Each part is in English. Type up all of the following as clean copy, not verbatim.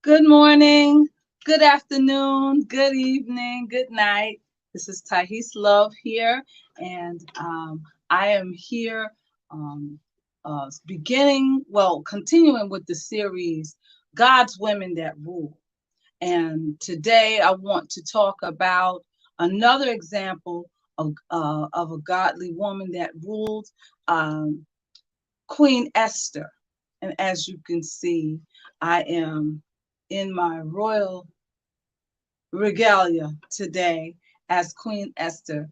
Good morning, good afternoon, good evening, good night. This is Tahis Love here, and I am here continuing with the series God's Women That Rule. And today I want to talk about another example of a godly woman that ruled, um, Queen Esther. And as you can see, I am in my royal regalia today as Queen Esther,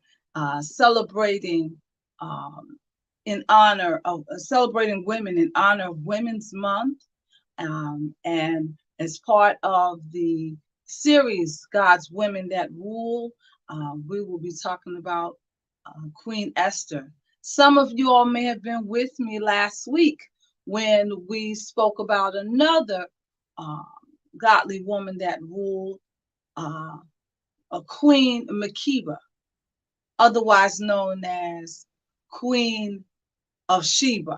celebrating um, in honor of celebrating women in honor of Women's Month, and as part of the series God's Women That Rule, we will be talking about Queen Esther. Some of you all may have been with me last week when we spoke about another uh, godly woman that ruled, uh, a Queen Makeba, otherwise known as Queen of Sheba.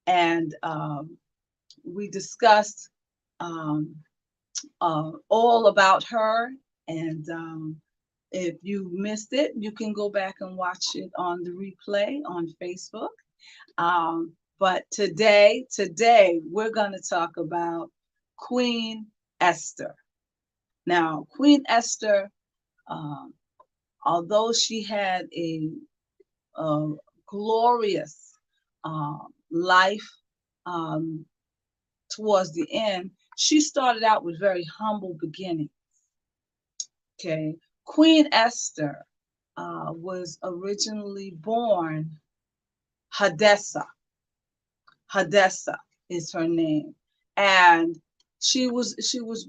And we discussed um, all about her. And if you missed it, you can go back and watch it on the replay on Facebook. But today we're going to talk about Queen Esther. Now, Queen Esther, um, although she had a glorious life um, towards the end, she started out with very humble beginnings. Okay, Queen Esther was originally born Hadassah. Hadassah is her name, and she was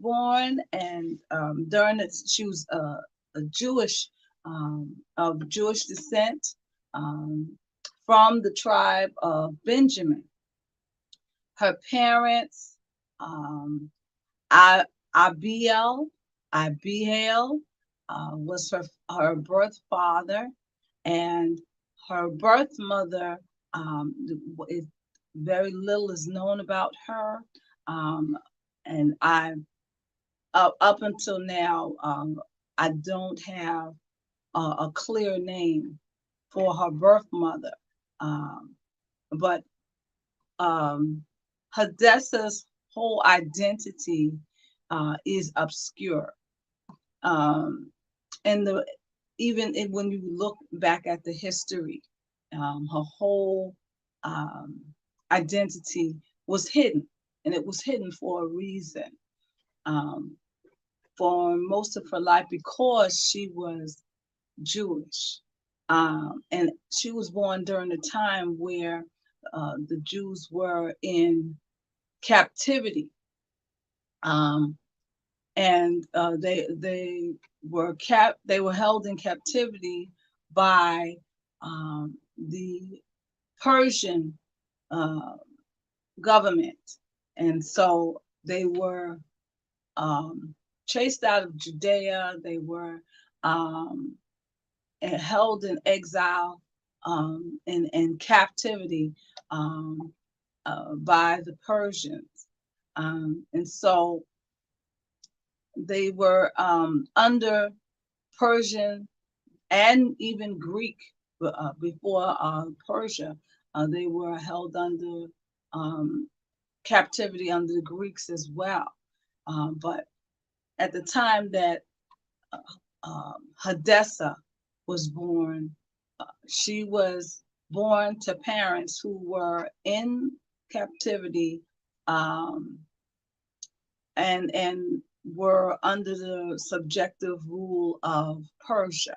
born, and she was a Jewish, of Jewish descent, um, from the tribe of Benjamin. Her parents, um, I, Abiel, Abihail, was her birth father, and her birth mother, um, is very little is known about her, and up until now, I don't have a clear name for her birth mother, um, but Hadassah's whole identity is obscure. Um, and when you look back at the history, her whole um, identity was hidden, and it was hidden for a reason. Um, for most of her life, because she was Jewish, and she was born during a time where the Jews were in captivity, um, and they were held in captivity by the Persian uh, government, and so they were chased out of Judea. They were um, held in exile, in captivity, by the Persians, and so they were under Persian and even Greek, before Persia. They were held under um, captivity under the Greeks as well. But at the time that Hadassah was born, she was born to parents who were in captivity, um, and were under the subjective rule of Persia.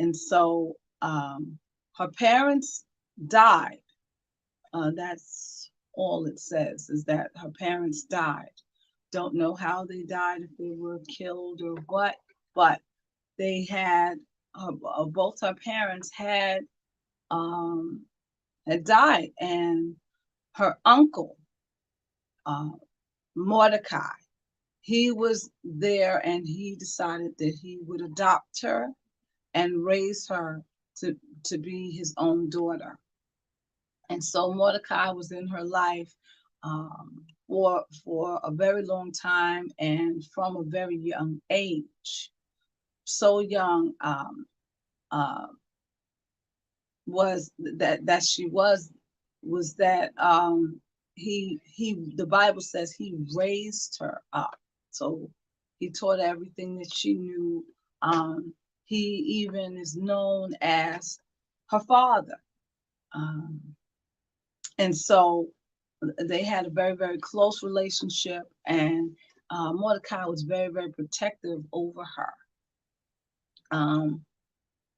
And so her parents died. That's all it says, is that her parents died. Don't know how they died, if they were killed or what, but they had, both her parents had died, and her uncle, uh, Mordecai, he was there, and he decided that he would adopt her and raise her to be his own daughter. And so Mordecai was in her life for a very long time and from a very young age. So young, uh, was that she was that he the Bible says he raised her up. So he taught her everything that she knew. He even is known as her father. Um, and so they had a very, very close relationship, and Mordecai was very, very protective over her,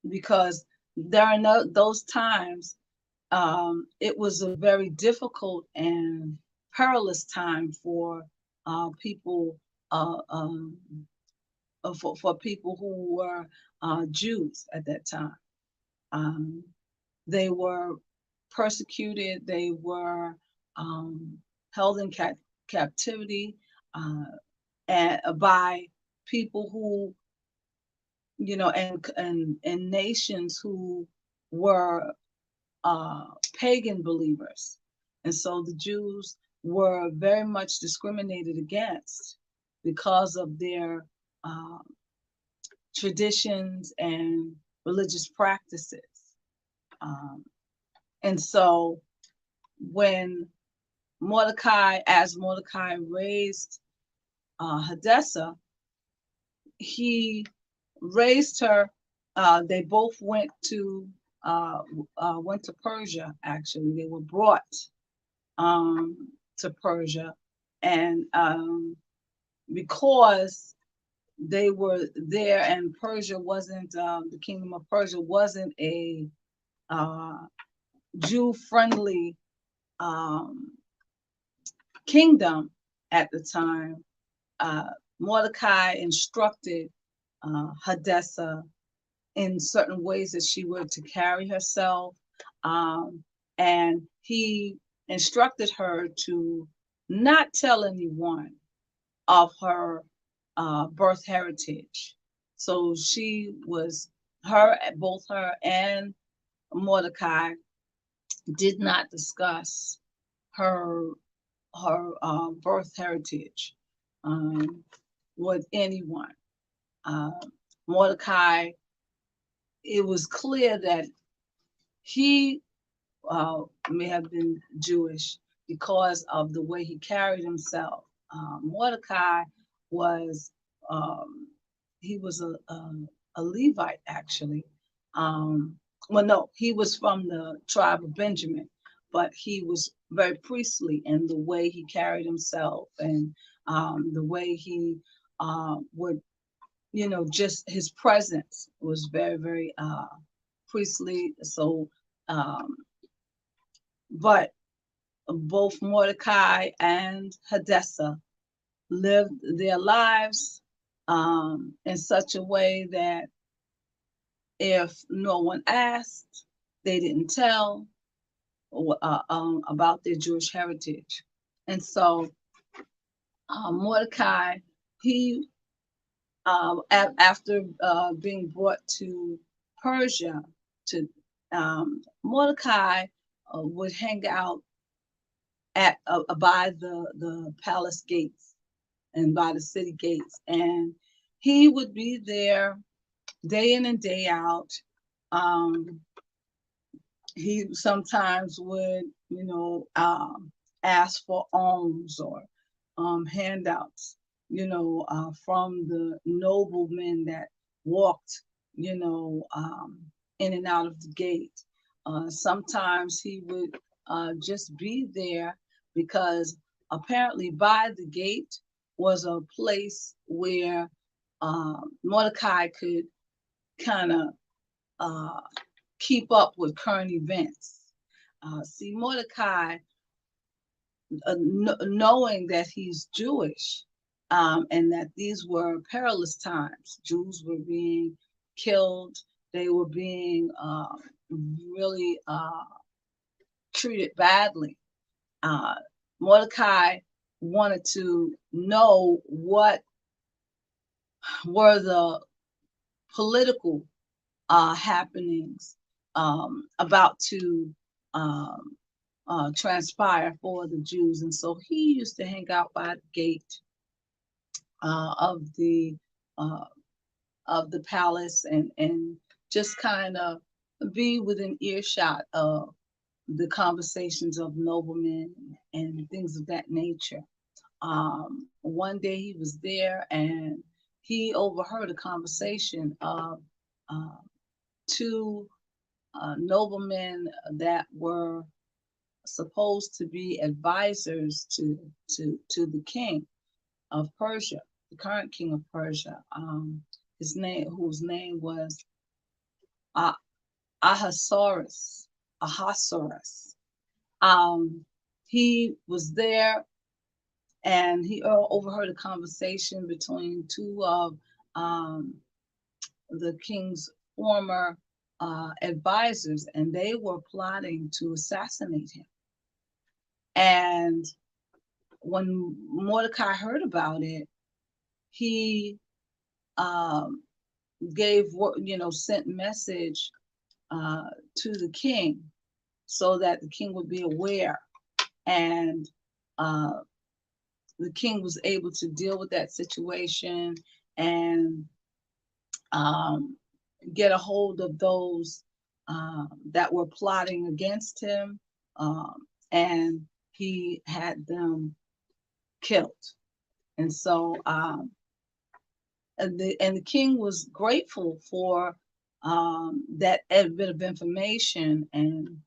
because there are no those times. It was a very difficult and perilous time for people, uh, um, for people who were Jews at that time. Um, they were persecuted. They were held in captivity, uh, and by people who, and nations who were uh, pagan believers. And so the Jews were very much discriminated against because of their uh, traditions and religious practices. Um, and so when as Mordecai raised Hadassah, he raised her. They both uh, went to Persia. Actually, they were brought to Persia, and because they were there, and Persia wasn't the kingdom of Persia wasn't a uh, Jew-friendly um, kingdom at the time. Uh, Mordecai instructed Hadassah in certain ways that she were to carry herself. And he instructed her to not tell anyone of her birth heritage. So both her and Mordecai did not discuss her birth heritage um, with anyone. Uh, Mordecai, it was clear that he may have been Jewish because of the way he carried himself. Mordecai was he was a Levite actually. Um, well, no, he was from the tribe of Benjamin, but he was very priestly in the way he carried himself and the way he would, just his presence was very, very priestly. So, um, but both Mordecai and Hadassah lived their lives in such a way that if no one asked, they didn't tell about their Jewish heritage. And so Mordecai, he after being brought to Persia, to Mordecai would hang out at by the palace gates and by the city gates, and he would be there day in and day out. Um, he sometimes would, ask for alms or handouts, from the noblemen that walked, in and out of the gate. Sometimes he would just be there because apparently by the gate was a place where Mordecai could kind of uh, keep up with current events. See, Mordecai, knowing that he's Jewish and that these were perilous times, Jews were being killed, they were being really treated badly. Uh, Mordecai wanted to know what were the political happenings about to um, transpire for the Jews. And so he used to hang out by the gate uh, of the uh, of the palace, and just kind of be within earshot of the conversations of noblemen and things of that nature. One day he was there and he overheard a conversation of uh, two noblemen that were supposed to be advisors to the king of Persia, the current king of Persia. His name, whose name was uh, Ahasuerus. Ahasuerus. Um, he was there and he overheard a conversation between two of um, the king's former advisors, and they were plotting to assassinate him. And when Mordecai heard about it, he um, sent message to the king so that the king would be aware. And uh, the king was able to deal with that situation and um, get a hold of those that were plotting against him, um, and he had them killed. And so, and the king was grateful for that bit of information, and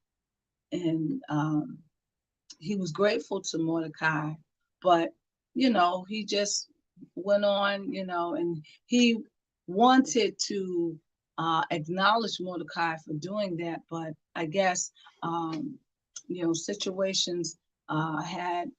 he was grateful to Mordecai, but he just went on, and he wanted to acknowledge Mordecai for doing that, but I guess situations had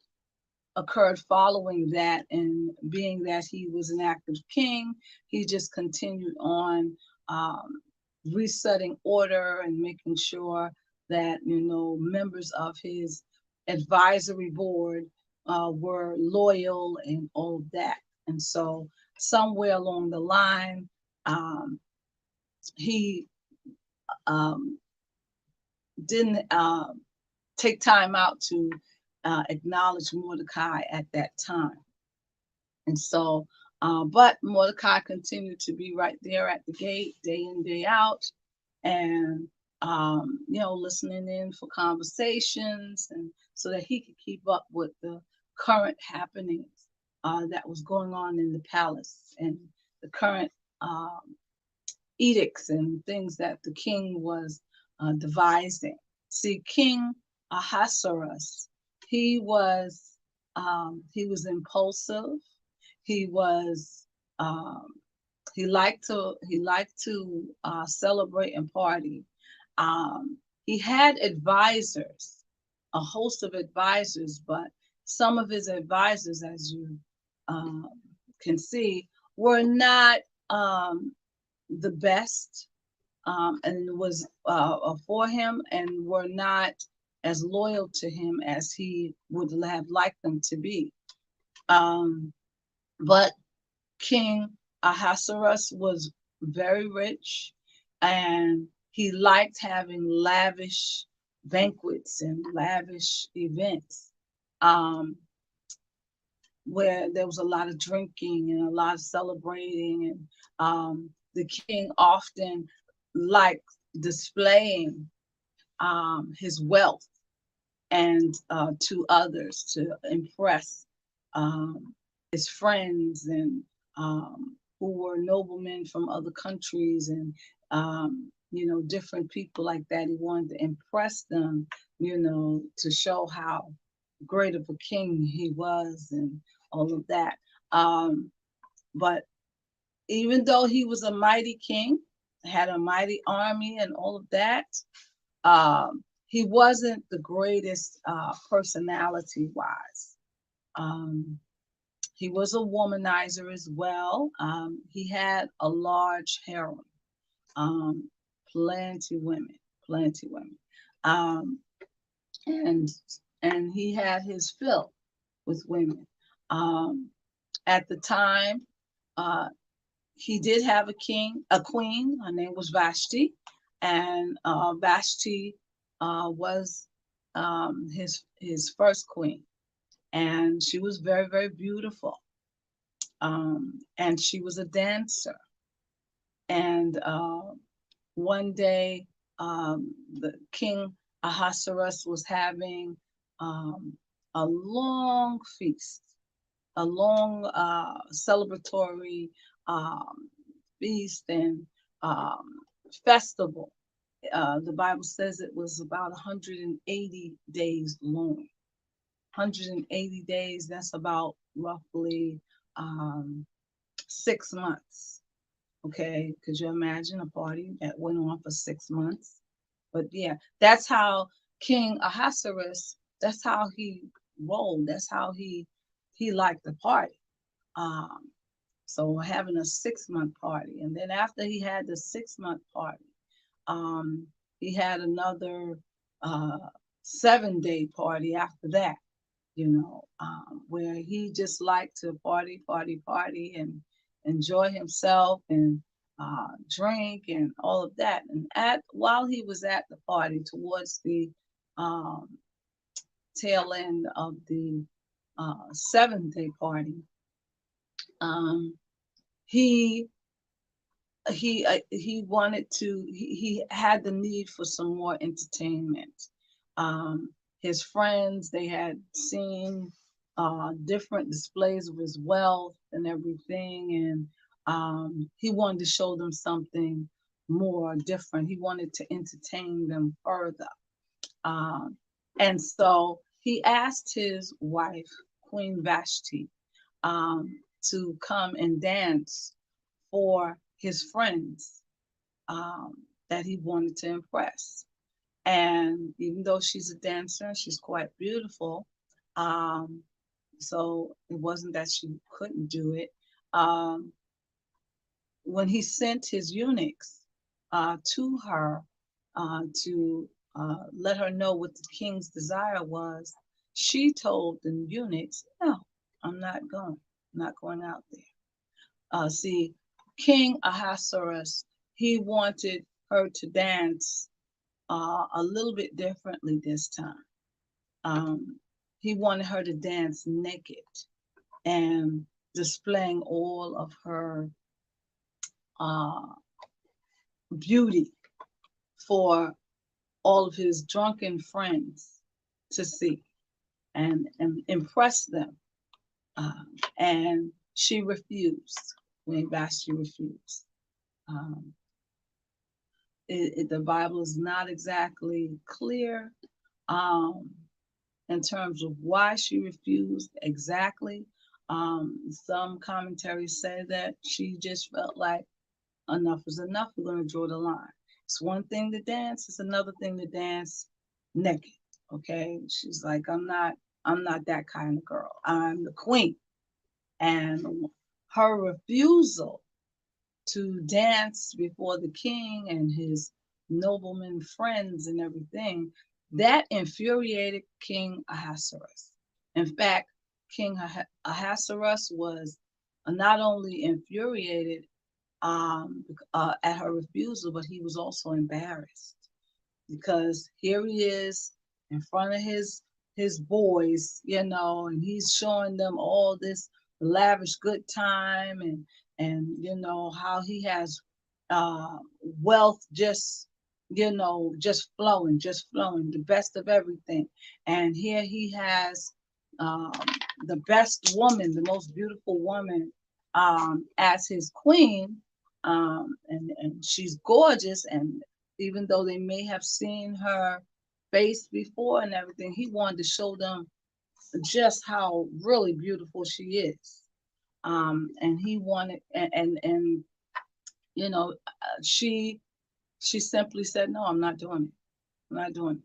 occurred following that, and being that he was an active king, he just continued on um, resetting order and making sure that members of his advisory board were loyal and all of that. And so somewhere along the line, um, he um, didn't take time out to acknowledge Mordecai at that time. And so, but Mordecai continued to be right there at the gate, day in, day out, and listening in for conversations, and so that he could keep up with the current happenings that was going on in the palace, and the current um, edicts and things that the king was devising. See, King Ahasuerus, he was impulsive. He was um, he liked to celebrate and party. He had advisors, a host of advisors, but some of his advisors, as you um, can see, were not the best, and was for him, and were not as loyal to him as he would have liked them to be. But King Ahasuerus was very rich, and he liked having lavish banquets and lavish events, um, where there was a lot of drinking and a lot of celebrating. And the king often liked displaying his wealth and to others, to impress um, his friends, and who were noblemen from other countries, and different people like that. He wanted to impress them, to show how great of a king he was, and all of that. But even though he was a mighty king, had a mighty army and all of that, he wasn't the greatest personality wise. He was a womanizer as well. He had a large harem, um, plenty women, plenty women, um, and and he had his fill with women. Um, at the time, uh, he did have a queen. Her name was Vashti, and Vashti was his first queen, and she was very, very beautiful. And she was a dancer. And one day, the king Ahasuerus was having um, a long feast, a long celebratory um, feast and um, festival. The Bible says it was about 180 days long. 180 days, that's about roughly um, 6 months. Okay, could you imagine a party that went on for 6 months? But yeah, that's how King Ahasuerus, that's how he rolled. That's how he liked the party. Um, so having a 6 month party, and then after he had the 6 month party, um, he had another uh, 7 day party after that. Where he just liked to party, party, party, and enjoy himself and drink and all of that. And at while he was at the party, towards the um, tail end of the 7 day party, um, he he wanted to he had the need for some more entertainment. um his friends, they had seen different displays of his wealth and everything, and he wanted to show them something more different. He wanted to entertain them further. um and so he asked his wife, Queen Vashti, to come and dance for his friends, um, that he wanted to impress. And even though she's a dancer, she's quite beautiful. Um, so it wasn't that she couldn't do it. Um, when he sent his eunuchs to her to let her know what the king's desire was, she told the eunuchs, "No, I'm not going. I'm not going out there." See, King Ahasuerus, he wanted her to dance a little bit differently this time. Um, he wanted her to dance naked and displaying all of her uh, beauty for all of his drunken friends to see and impress them. And she refused. When Vashti refused. Um, the Bible is not exactly clear um, in terms of why she refused exactly. Some commentaries say that she just felt like enough is enough. We're going to draw the line. It's one thing to dance; it's another thing to dance naked. Okay, she's like, I'm not that kind of girl. I'm the queen, and her refusal to dance before the king and his noblemen friends and everything, that infuriated King Ahasuerus. In fact, King Ahasuerus was not only infuriated at her refusal, but he was also embarrassed because here he is in front of his boys, and he's showing them all this lavish good time, and how he has uh wealth just just flowing, the best of everything. And here he has um the best woman, the most beautiful woman, as his queen. And she's gorgeous, and even though they may have seen her face before and everything, he wanted to show them just how really beautiful she is. And he wanted, and you know, she simply said, "No, I'm not doing it. I'm not doing it.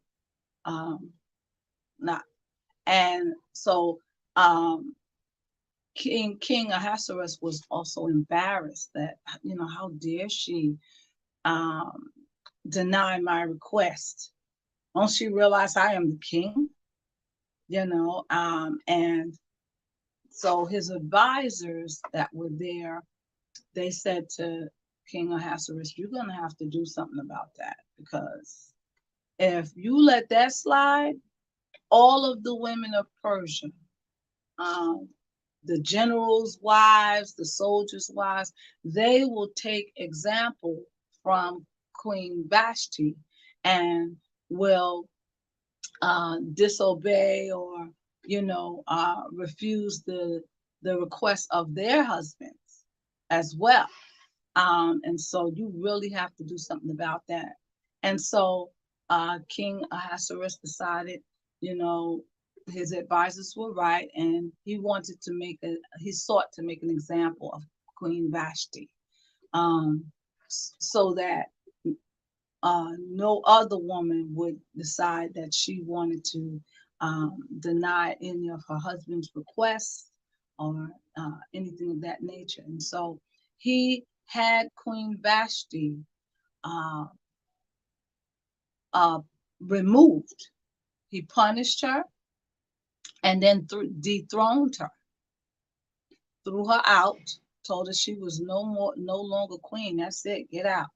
Not." And so, King Ahasuerus was also embarrassed that, how dare she um, deny my request? Don't she realize I am the king? And so his advisors that were there, they said to King Ahasuerus, "You're going to have to do something about that, because if you let that slide, all of the women of Persia, um, the generals' wives, the soldiers' wives, they will take example from Queen Vashti and will disobey or refuse the request of their husbands as well. And so you really have to do something about that. And so King Ahasuerus decided, you know, his advisors were right, and he sought to make an example of Queen Vashti, um, so that no other woman would decide that she wanted to deny any of her husband's requests or anything of that nature. And so he had Queen Vashti uh, uh, removed. He punished her and then dethroned her, threw her out, told her she was no longer queen. That's it, get out.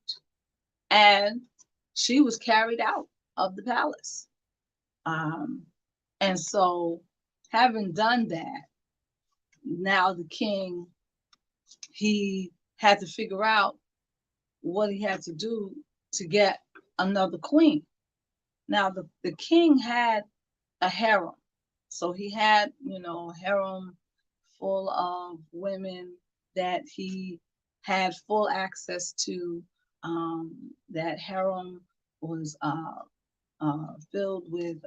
And she was carried out of the palace. Um, and so, having done that, now the king, he had to figure out what he had to do to get another queen. Now, the king had a harem. So he had, a harem full of women that he had full access to. That harem was filled with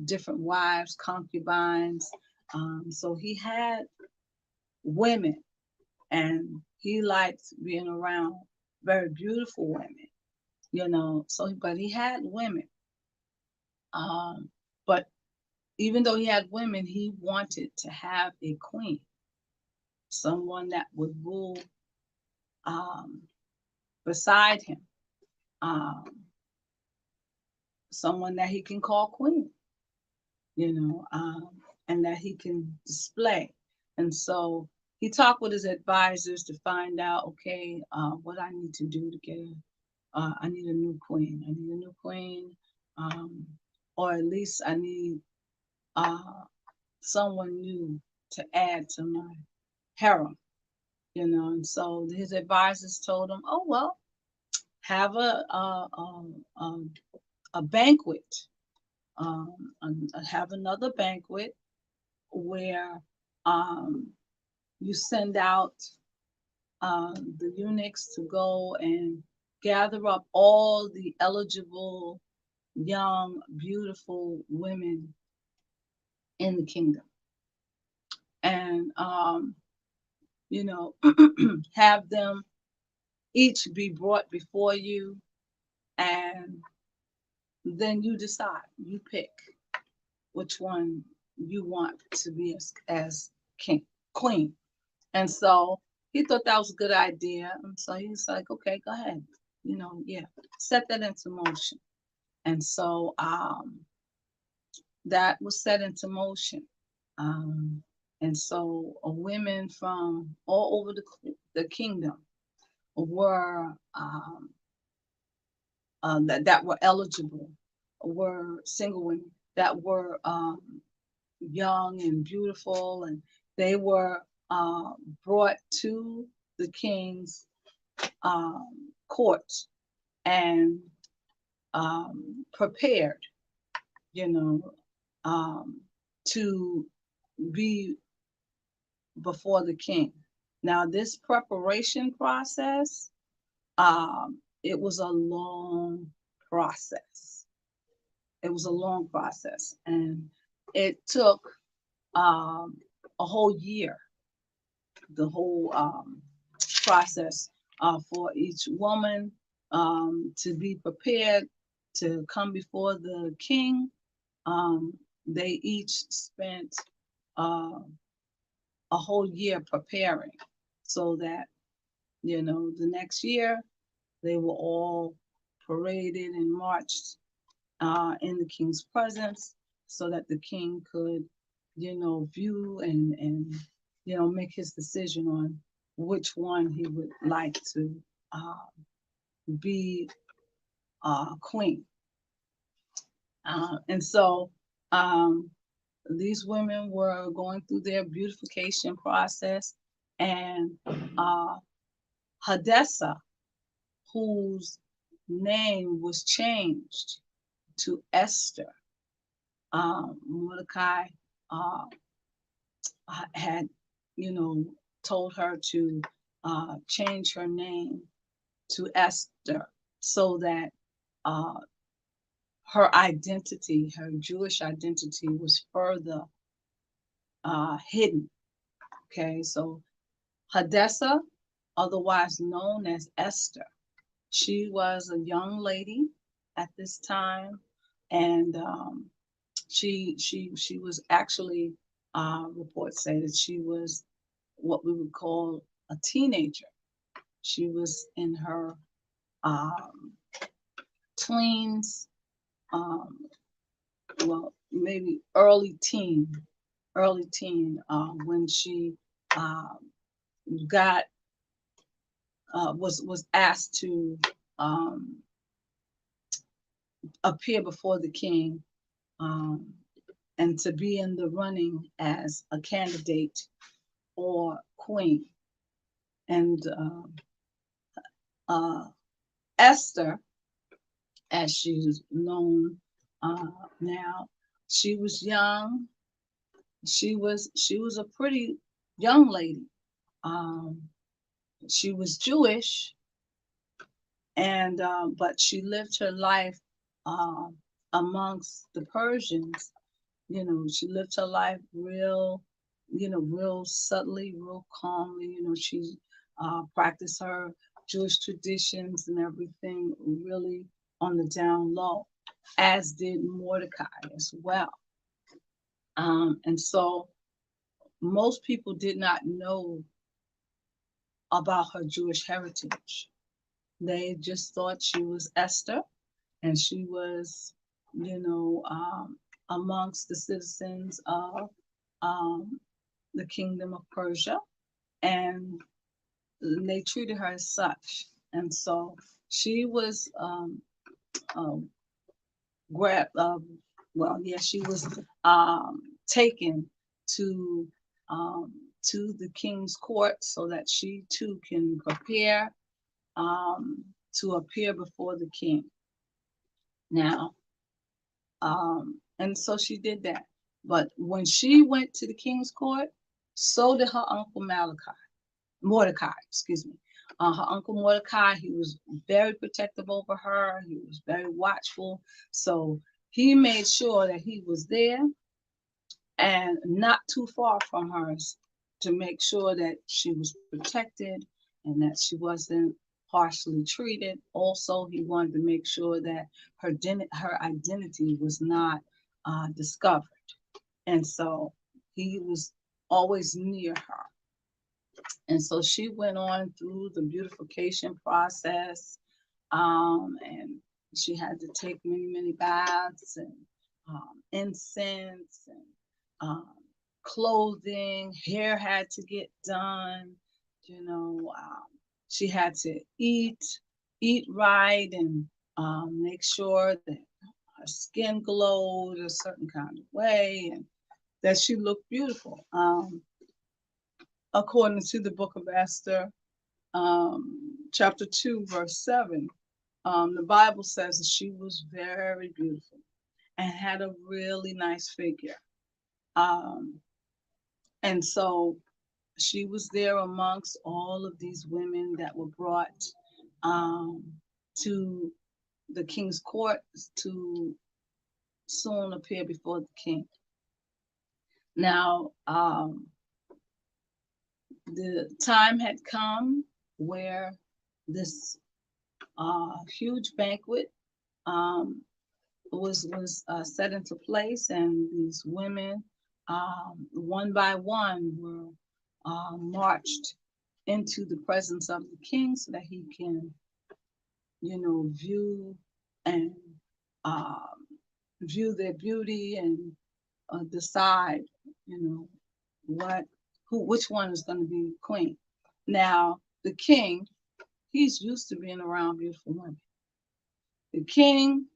different wives, concubines. So he had women, and he liked being around very beautiful women, So, but he had women. But even though he had women, he wanted to have a queen, someone that would rule um, beside him, um, someone that he can call queen, and that he can display. And so he talked with his advisors to find out, okay, what I need to do to get I need a new queen. I need a new queen, or at least I need someone new to add to my harem, And so his advisors told him, "Oh well, have a banquet, have another banquet where you send out the eunuchs to go and gather up all the eligible, young, beautiful women in the kingdom, and have them each be brought before you, and then you decide, you pick which one you want to be as king, queen." And so he thought that was a good idea. And so he's like, okay, go ahead. Yeah, set that into motion. And so that was set into motion. Um, and so women from all over the kingdom were that were eligible, were single women that were young and beautiful, and they were brought to the king's court and prepared, you know, to be before the king. Now, this preparation process, it was a long process. It was a long process, and it took a whole year, the whole process for each woman to be prepared to come before the king. They each spent a whole year preparing so that, the next year they were all paraded and marched in the king's presence so that the king could, view and make his decision on which one he would like to be queen. And so Um, these women were going through their beautification process, and uh, Hadassah, whose name was changed to Esther, Mordecai uh, had, told her to change her name to Esther so that uh, her identity, her Jewish identity, was further hidden. Okay, so Hadassah, otherwise known as Esther, she was a young lady at this time, and she was actually reports say that she was what we would call a teenager. She was in her um, tweens, um, well, maybe early teen, when she uh, got was asked to um, appear before the king, um, and to be in the running as a candidate or queen. And uh, Esther, as she's known uh, now, she was young. She was a pretty young lady. Um, she was Jewish, and but she lived her life uh, amongst the Persians. She lived her life real subtly, real calmly. She practiced her Jewish traditions and everything really on the down low, as did Mordecai as well. And so most people did not know about her Jewish heritage. They just thought she was Esther, and she was, amongst the citizens of um, the kingdom of Persia, and they treated her as such. And so she was uh, grabbed, well, yeah, she was taken to um, to the king's court so that she too can prepare to appear before the king. Now, and so she did that. But when she went to the king's court, so did her uncle Mordecai, excuse me. Her uncle Mordecai, he was very protective over her. He was very watchful. So he made sure that he was there and not too far from her to make sure that she was protected and that she wasn't harshly treated. Also, he wanted to make sure that her identity was not discovered. And so he was always near her. And so she went on through the beautification process, and she had to take many, many baths and incense and um, clothing. Hair had to get done. She had to eat right, and make sure that her skin glowed a certain kind of way, and that she looked beautiful. According to the book of Esther, chapter 2, verse 7, the Bible says that she was very beautiful and had a really nice figure. Um, and so she was there amongst all of these women that were brought um, to the king's court to soon appear before the king. Now, the time had come where this huge banquet um, was set into place, and these women, one by one, were marched into the presence of the king so that he can, view and um, view their beauty and decide, you know, which one is going to be queen. Now, the king, he's used to being around beautiful women. The king,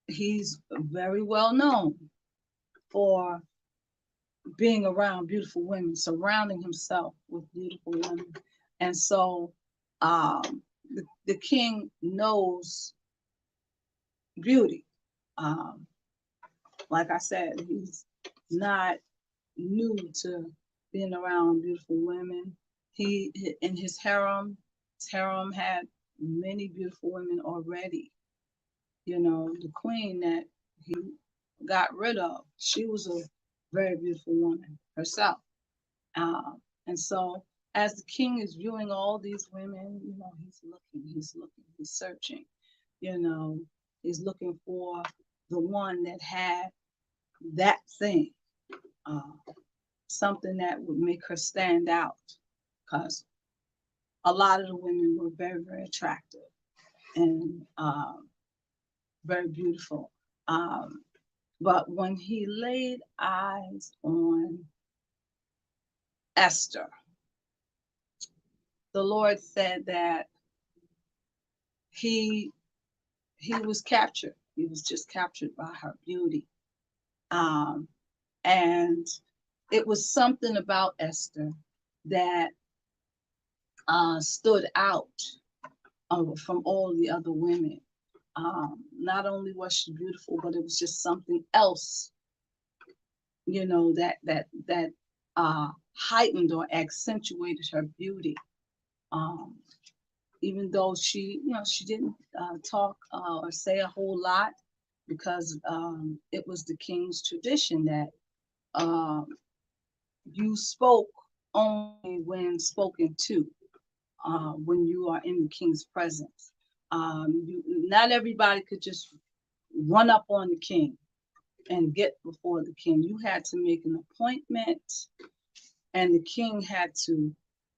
he's very well known. for being around beautiful women, surrounding himself with beautiful women. And so the king knows beauty. Um, like I said, he's not new to being around beautiful women. He in his harem had many beautiful women already. You know, the queen that he got rid of, she was a very beautiful woman herself. And so, as the king is viewing all these women, you know, he's searching. You know, he's looking for the one that had that thing, uh, something that would make her stand out. Because a lot of the women were very, very attractive and very beautiful. Um, but when he laid eyes on Esther, the Lord said that he he was captured. He was just captured by her beauty. Um, and it was something about Esther that stood out from all the other women. Not only was she beautiful, but it was just something else, you know, that heightened or accentuated her beauty. Um, Even though she, you know, she didn't talk or say a whole lot, because it was the king's tradition that um, you spoke only when spoken to, when you are in the king's presence. Not everybody could just run up on the king and get before the king. You had to make an appointment, and the king had to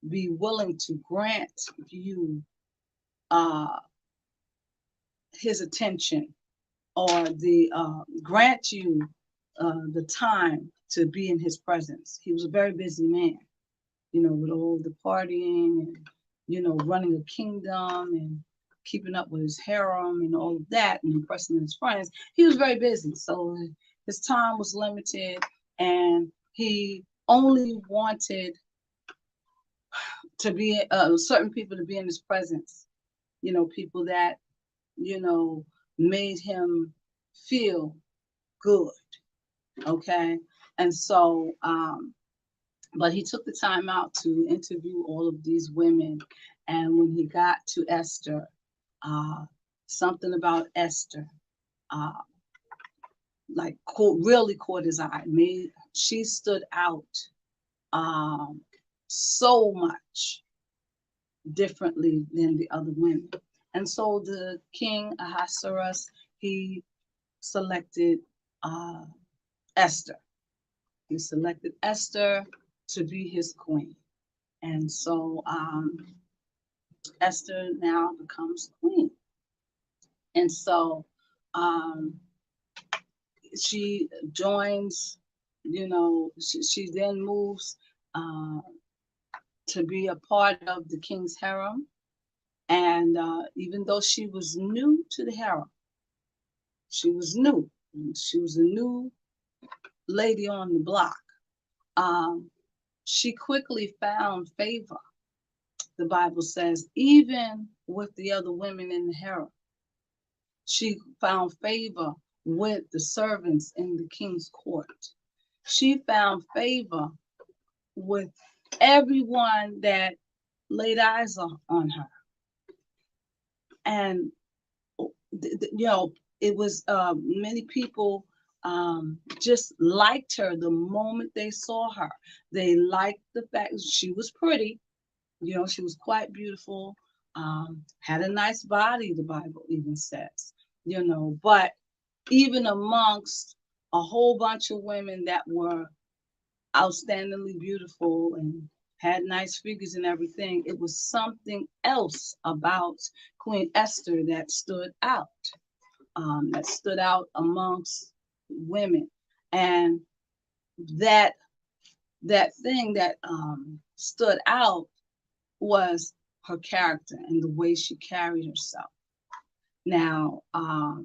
be willing to grant you uh, his attention, or the grant you the time to be in his presence. He was a very busy man, you know, with all the partying and, you know, running a kingdom and keeping up with his harem and all of that and impressing his friends. He was very busy. So his time was limited, and he only wanted to be certain people to be in his presence, you know, people that, you know, made him feel good. Okay. And so, but he took the time out to interview all of these women. And when he got to Esther, uh, something about Esther, uh, really caught his eye. Made She stood out um, so much differently than the other women. And so the king Ahasuerus, he selected uh, Esther. He selected Esther to be his queen. And so Esther now becomes queen. And so um, she joins, you know, she then moves uh, to be a part of the king's harem. And even though she was new to the harem, she was new. She was a new lady on the block. Um, she quickly found favor, the Bible says, even with the other women in the harem. She found favor with the servants in the king's court. She found favor with everyone that laid eyes on her. And, you know, it was many people just liked her the moment they saw her. They liked the fact she was pretty. You know, she was quite beautiful, had a nice body, the Bible even says, you know, but even amongst a whole bunch of women that were outstandingly beautiful and had nice figures and everything, it was something else about Queen Esther that stood out amongst women. And that thing that stood out was her character and the way she carried herself. Now, uh,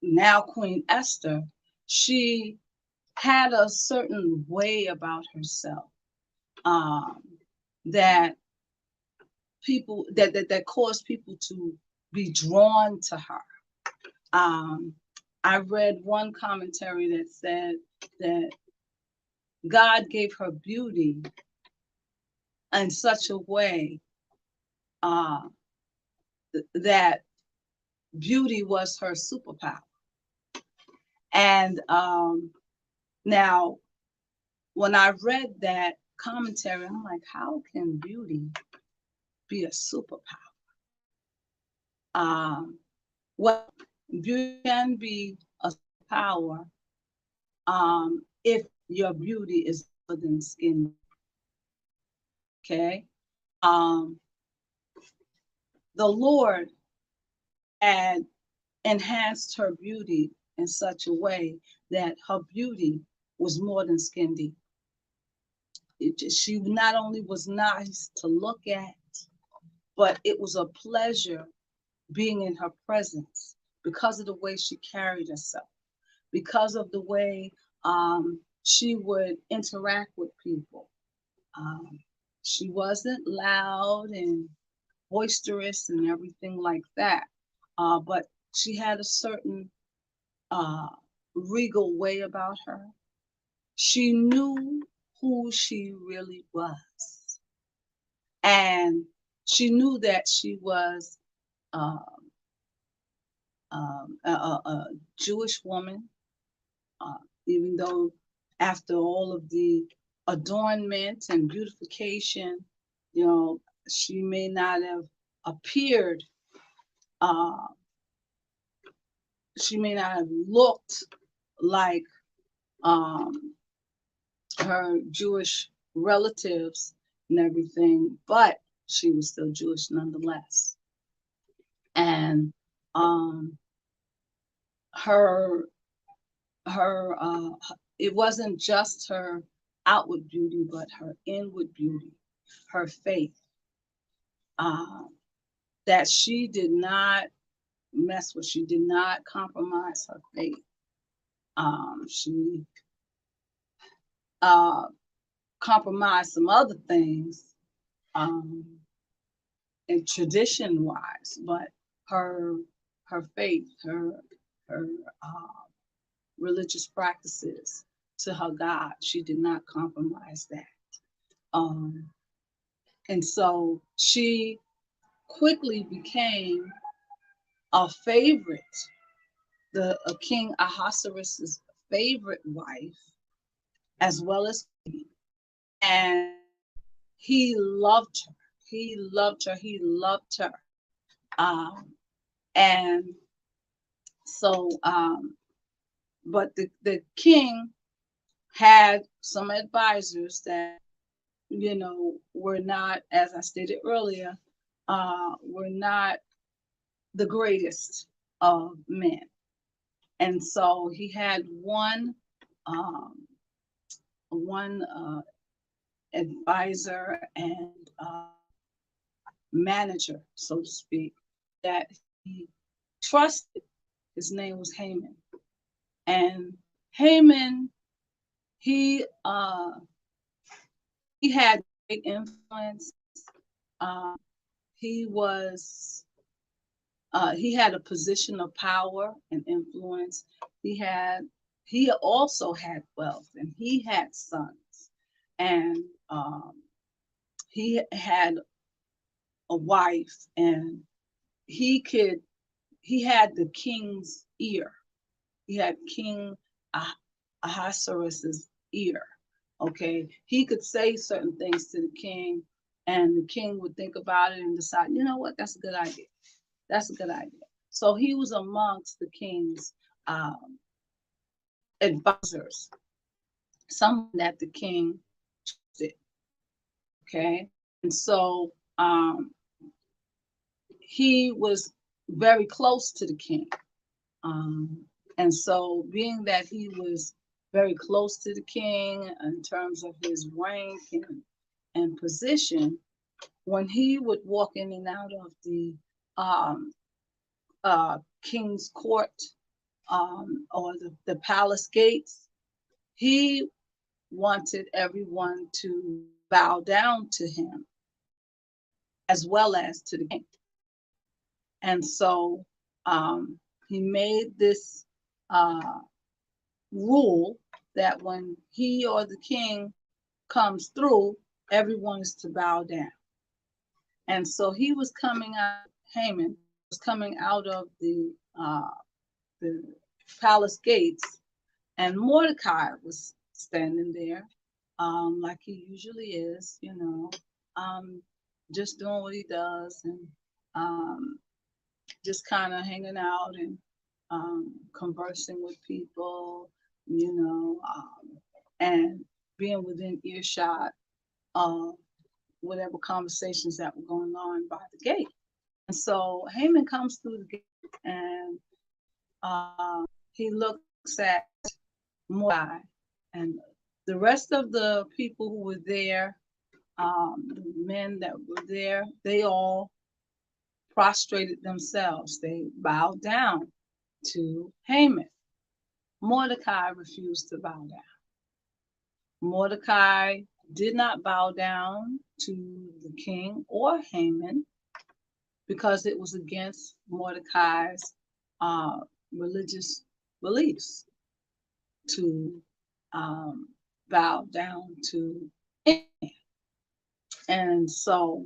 now Queen Esther, she had a certain way about herself, um, that that caused people to be drawn to her. Um, I read one commentary that said that God gave her beauty in such a way, uh, that beauty was her superpower. And now, when I read that commentary, I'm like, how can beauty be a superpower? Um, well, beauty can be a power, if your beauty is other than skin. Okay. Um, the Lord had enhanced her beauty in such a way that her beauty was more than skin deep. She not only was nice to look at, but it was a pleasure being in her presence because of the way she carried herself, because of the way she would interact with people. Um, she wasn't loud and boisterous and everything like that, but she had a certain uh, regal way about her. She knew who she really was, and she knew that she was uh, a Jewish woman, uh, even though after all of the adornment and beautification, you know, she may not have appeared, uh, she may not have looked like um, her Jewish relatives and everything, but she was still Jewish nonetheless. And um, her her it wasn't just her outward beauty, but her inward beauty, her faith, uh, that she did not mess with. She did not compromise her faith. She uh, compromised some other things, um, and tradition wise, but her her faith, her uh, religious practices to her God, she did not compromise that. Um, and so she quickly became a favorite, the King Ahasuerus' favorite wife, as well as queen. And he loved her. He loved her. He loved her. Um, and so, but the king had some advisors that, you know, were not, as I stated earlier, were not the greatest of men. And so he had um, one advisor and manager, so to speak, that he trusted. His name was Haman. And Haman, he uh, he had great influence. Um, he was he had a position of power and influence. He had he also had wealth, and he had sons, and he had a wife, and he could he had the king's ear. He had King Ah- Ahasuerus's ear. Okay, he could say certain things to the king, and the king would think about it and decide, you know what, that's a good idea. That's a good idea. So he was amongst the king's um, advisors, someone that the king trusted. Okay, and so he was very close to the king. Um, and so, being that he was very close to the king in terms of his rank and position, when he would walk in and out of the um, king's court, or the palace gates. He wanted everyone to bow down to him as well as to the king. And so he made this uh, rule that when he or the king comes through, everyone is to bow down. And so he was coming out, Haman was coming out of the palace gates, and Mordecai was standing there, like he usually is, just doing what he does, and um, just kind of hanging out and conversing with people, and being within earshot of whatever conversations that were going on by the gate. And so Haman comes through the gate, and he looks at Mordecai, and the rest of the people who were there, the men that were there, they all prostrated themselves. They bowed down to Haman. Mordecai refused to bow down. Mordecai did not bow down to the king or Haman because it was against Mordecai's religious beliefs to bow down to anyone. And so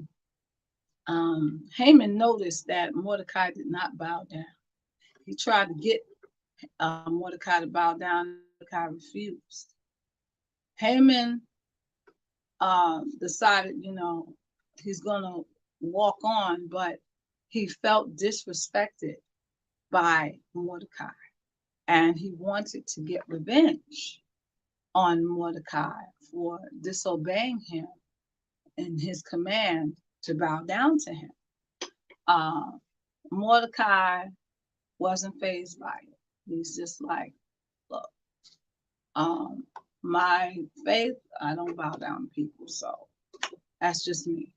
Haman noticed that Mordecai did not bow down. He tried to get Mordecai to bow down. Mordecai refused. Haman decided, he's going to walk on, but he felt disrespected by Mordecai, and he wanted to get revenge on Mordecai for disobeying him in his command to bow down to him. Mordecai wasn't fazed by it. He's just like, look, my faith, I don't bow down to people, so that's just me,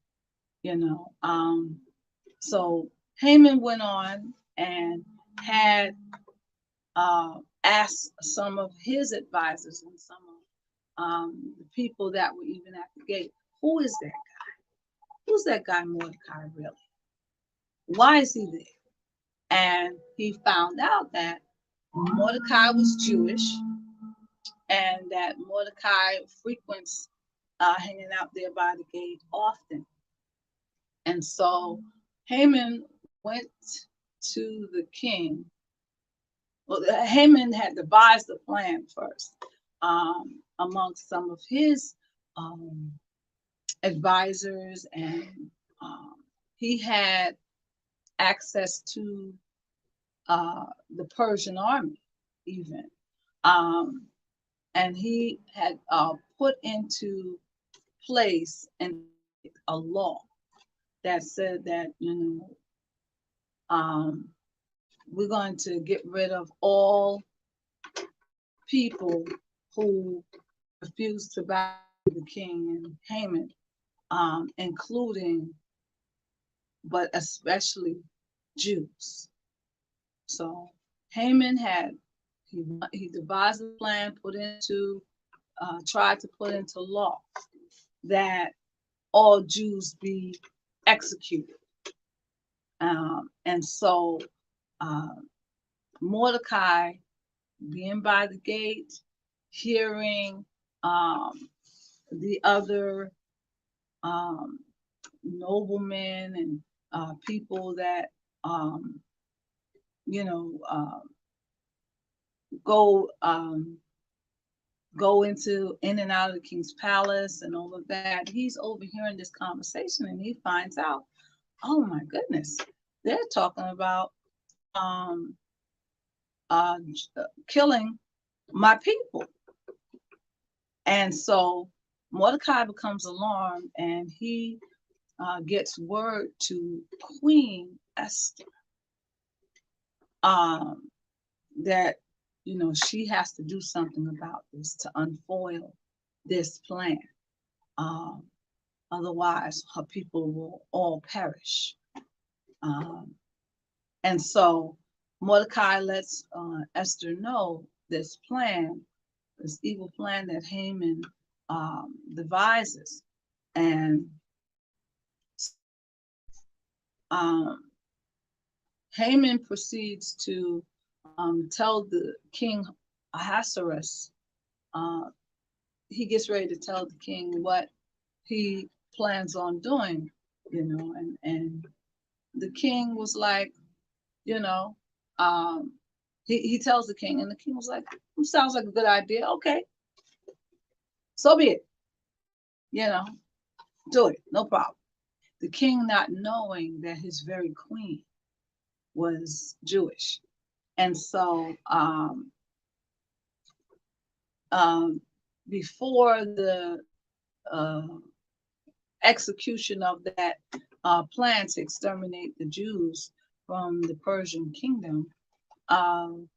So Haman went on and had asked some of his advisors and some of the people that were even at the gate, who is that guy? Who's that guy Mordecai really? Why is he there? And he found out that Mordecai was Jewish, and that Mordecai frequents hanging out there by the gate often. And so Haman went to the king. Well, Haman had devised a plan first amongst some of his advisors, and he had access to the Persian army even. And he had put into place a law that said that, we're going to get rid of all people who refuse to bow to the king and Haman, including, but especially Jews. So Haman he devised a plan, tried to put into law that all Jews be executed. And so Mordecai, being by the gate, hearing the other noblemen and people that go in and out of the king's palace and all of that. He's overhearing this conversation, and he finds out, oh my goodness, they're talking about killing my people. And so Mordecai becomes alarmed, and he gets word to Queen Esther that she has to do something about this to unfoil this plan. Otherwise, her people will all perish. And so Mordecai lets Esther know this plan, this evil plan that Haman devises. And um, Haman proceeds to tell the king Ahasuerus, uh, he gets ready to tell the king what he plans on doing, and the king was like, you know, um, he tells the king, and the king was like, sounds like a good idea. Okay, so be it, you know, do it, no problem. The king not knowing that his very queen was Jewish. And so um, before the uh, execution of that plan to exterminate the Jews from the Persian kingdom, um,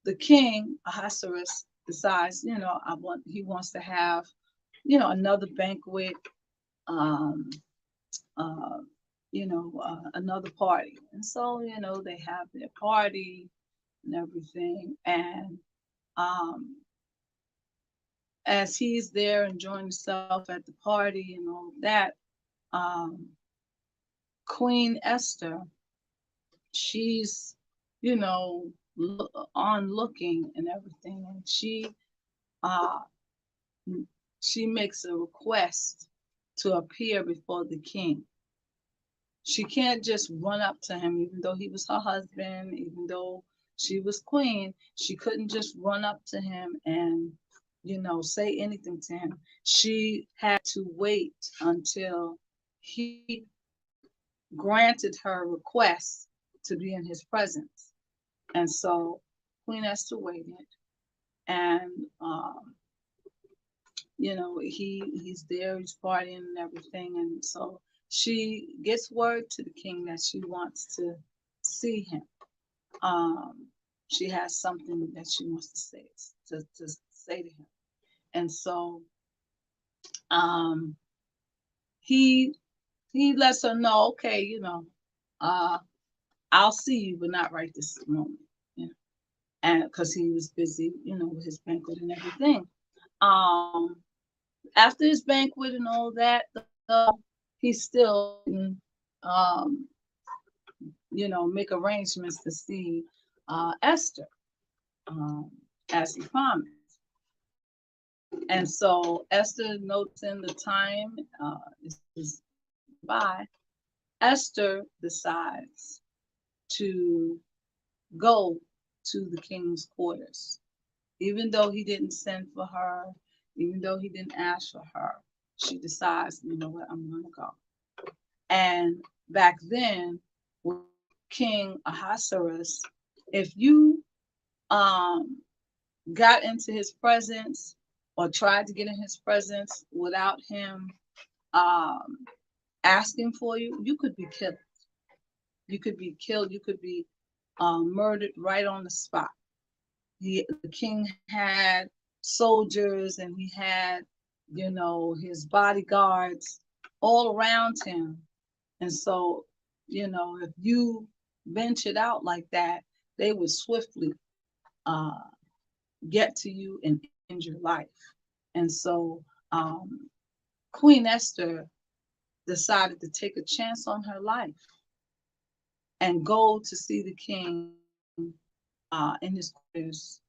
the king Ahasuerus decides, he wants to have, another banquet, um, uh, another party, and so they have their party and everything, and um, as he's there enjoying himself at the party and all of that, um, Queen Esther, she's, on looking and everything, and uh, she makes a request to appear before the king. She can't just run up to him, even though he was her husband, even though she was queen. She couldn't just run up to him and, say anything to him. She had to wait until he granted her request to be in his presence. And so Queen Esther waited, and he's there, he's partying and everything, and so she gets word to the king that she wants to see him. Um, she has something that she wants to say to him, and so um, he he lets her know, okay, uh, I'll see you, but not right this moment, and because he was busy, with his banquet and everything. Um, After his banquet and all that, he still um, make arrangements to see Esther, um, as he promised. And so Esther, noticing the time is by, Esther decides to go to the king's quarters. Even though he didn't send for her, even though he didn't ask for her, she decides, you know what, I'm going to go. And back then, with King Ahasuerus, if you got into his presence or tried to get in his presence without him um, asking for you, you could be killed. You could be killed. You could be murdered right on the spot. The king had soldiers, and he had, his bodyguards all around him. And so, if you ventured out like that, they would swiftly uh, get to you and end your life. And so, Queen Esther decided to take a chance on her life and go to see the king in his quarters,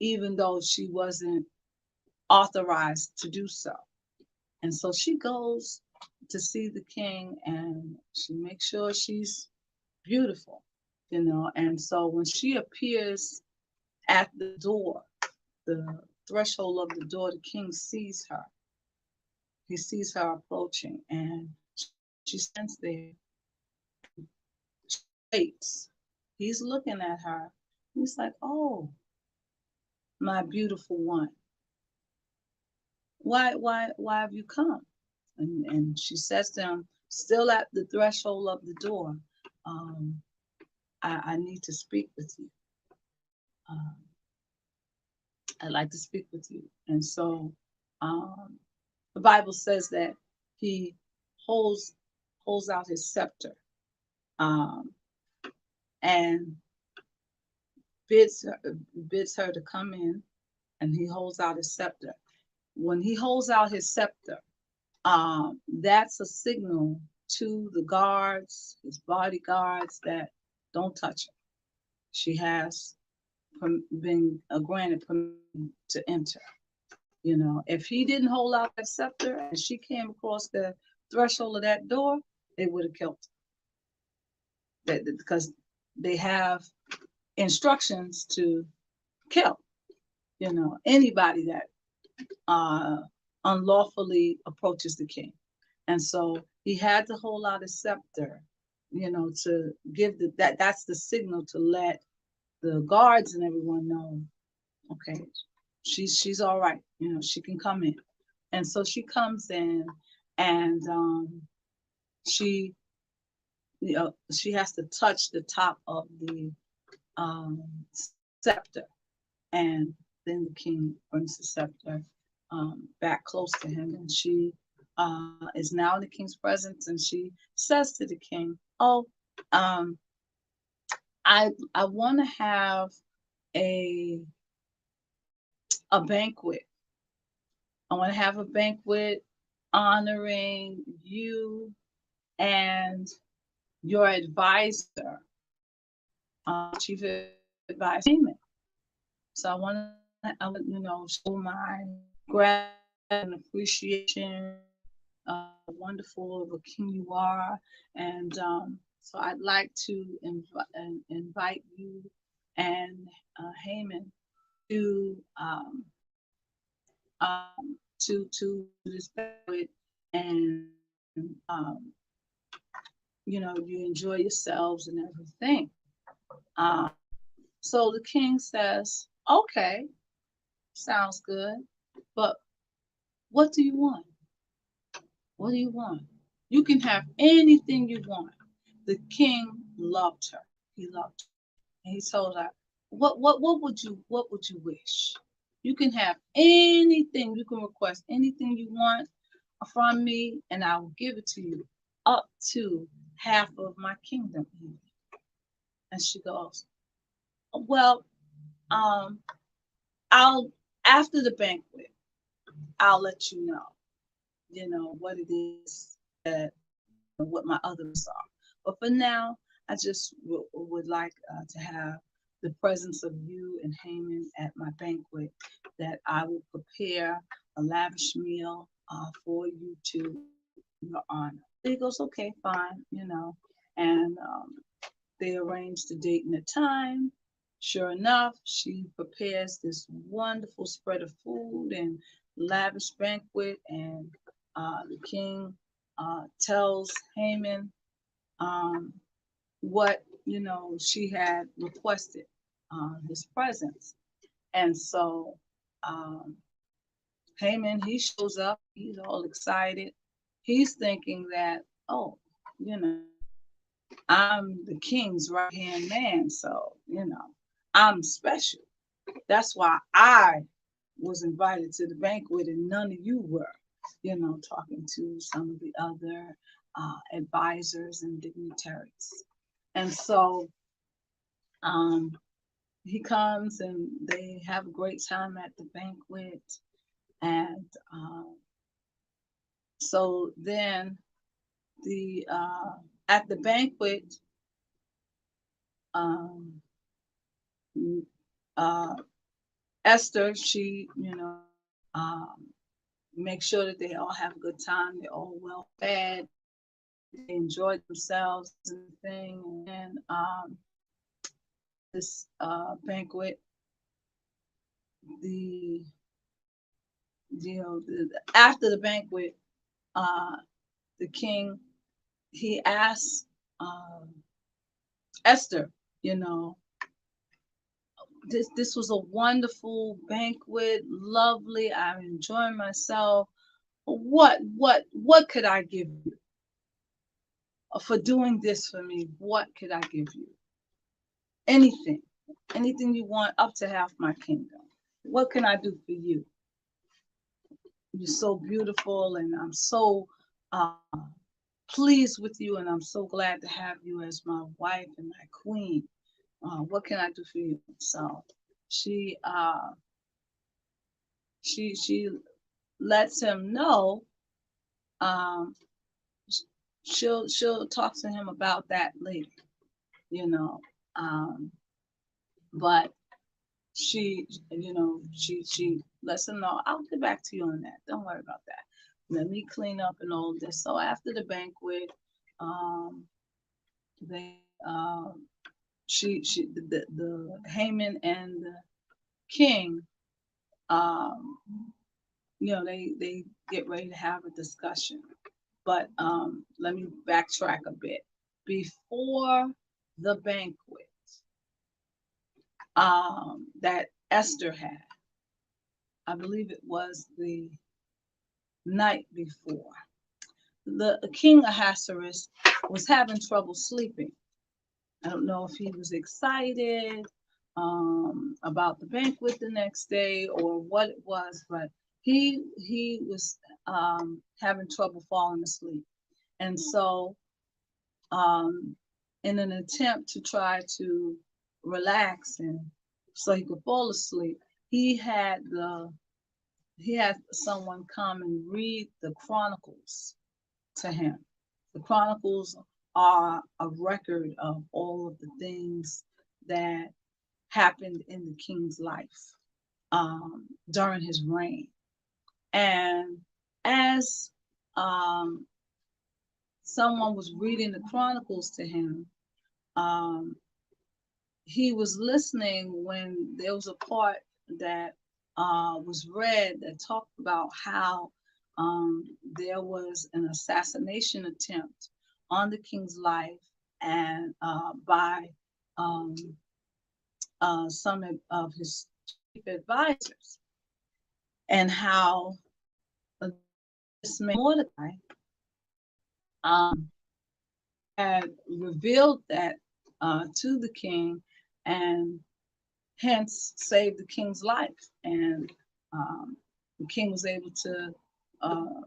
even though she wasn't authorized to do so. And so she goes to see the king, and she makes sure she's beautiful, And so when she appears at the door, the threshold of the door, the king sees her. He sees her approaching, and she stands there, waits. He's looking at her. He's like, "Oh, my beautiful one, why have you come?" And she says to him, still at the threshold of the door, um, I need to speak with you. Um, I'd like to speak with you. And so um, the Bible says that he holds out his scepter, um, and bids her, bids her to come in, and he holds out his scepter. When he holds out his scepter, that's a signal to the guards, his bodyguards, that don't touch her. She has been granted permission to enter. You know, if he didn't hold out that scepter and she came across the threshold of that door, they would have killed her. Because they have instructions to kill, you know, anybody that uh, unlawfully approaches the king. And so he had to hold out his scepter, you know, to give that's the signal to let the guards and everyone know, okay, she's all right, you know, she can come in. And so she comes in, and she, you know, she has to touch the top of the um, scepter, and then the king brings the scepter back close to him, and she is now in the king's presence, and she says to the king, "Oh, um, I want to have a a banquet. I want to have a banquet honoring you and your advisor, chief advisor Haman. So I want, you know, show my gratitude and appreciation, wonderful of a king you are, and so I'd like to invite you and Haman to to this banquet, and um, you know, you enjoy yourselves and everything." Um, so the king says, "Okay, sounds good, but what do you want? What do you want? You can have anything you want." The king loved her. He loved her. And he told her, what would you wish? You can have anything, you can request anything you want from me, and I will give it to you, up to half of my kingdom even. And she goes, "Well, um, I'll after the banquet, I'll let you know, what it is that what my others are. But for now, I just would like to have the presence of you and Haman at my banquet, that I will prepare a lavish meal for you to your honor." He goes, "Okay, fine, you know." And they arrange the date and the time. Sure enough, she prepares this wonderful spread of food and lavish banquet, and the king tells Haman um, what, you know, she had requested, his presence. And so um, Haman, he shows up, he's all excited. He's thinking that, oh, you know, I'm the king's right hand man, so, you know, I'm special. That's why I was invited to the banquet and none of you were, you know, talking to some of the other advisors and dignitaries. And so um, he comes and they have a great time at the banquet. And so then at the banquet, um, uh, Esther, she, you know, um, make sure that they all have a good time. They're all well fed. They enjoy themselves and thing. And then this banquet, the after the banquet, uh, the king, he asked Esther, you know, this was a wonderful banquet, lovely. I'm enjoying myself. What could I give you for doing this for me? What could I give you? Anything, anything you want, up to half my kingdom. What can I do for you? You're so beautiful, and I'm so uh, pleased with you, and I'm so glad to have you as my wife and my queen. what can I do for you? So she uh, she lets him know, um, she'll talk to him about that later, you know. Um, but she lets him know, I'll get back to you on that. Don't worry about that. Let me clean up and all this. So after the banquet, um, they she the Haman and the king, um, they get ready to have a discussion. But let me backtrack a bit. Before the banquet that Esther had, I believe it was the night before, the king Ahasuerus was having trouble sleeping. I don't know if he was excited about the banquet the next day or what it was, but he was having trouble falling asleep. And so, um, in an attempt to try to relax and so he could fall asleep, he had the he had someone come and read the Chronicles to him. The Chronicles are a record of all of the things that happened in the king's life during his reign. And as um, someone was reading the Chronicles to him, um, he was listening when there was a part that was read that talked about how there was an assassination attempt on the king's life and by um, some of his chief advisors, and how this man Mordecai um, had revealed that to the king and hence saved the king's life. And the king was able to uh,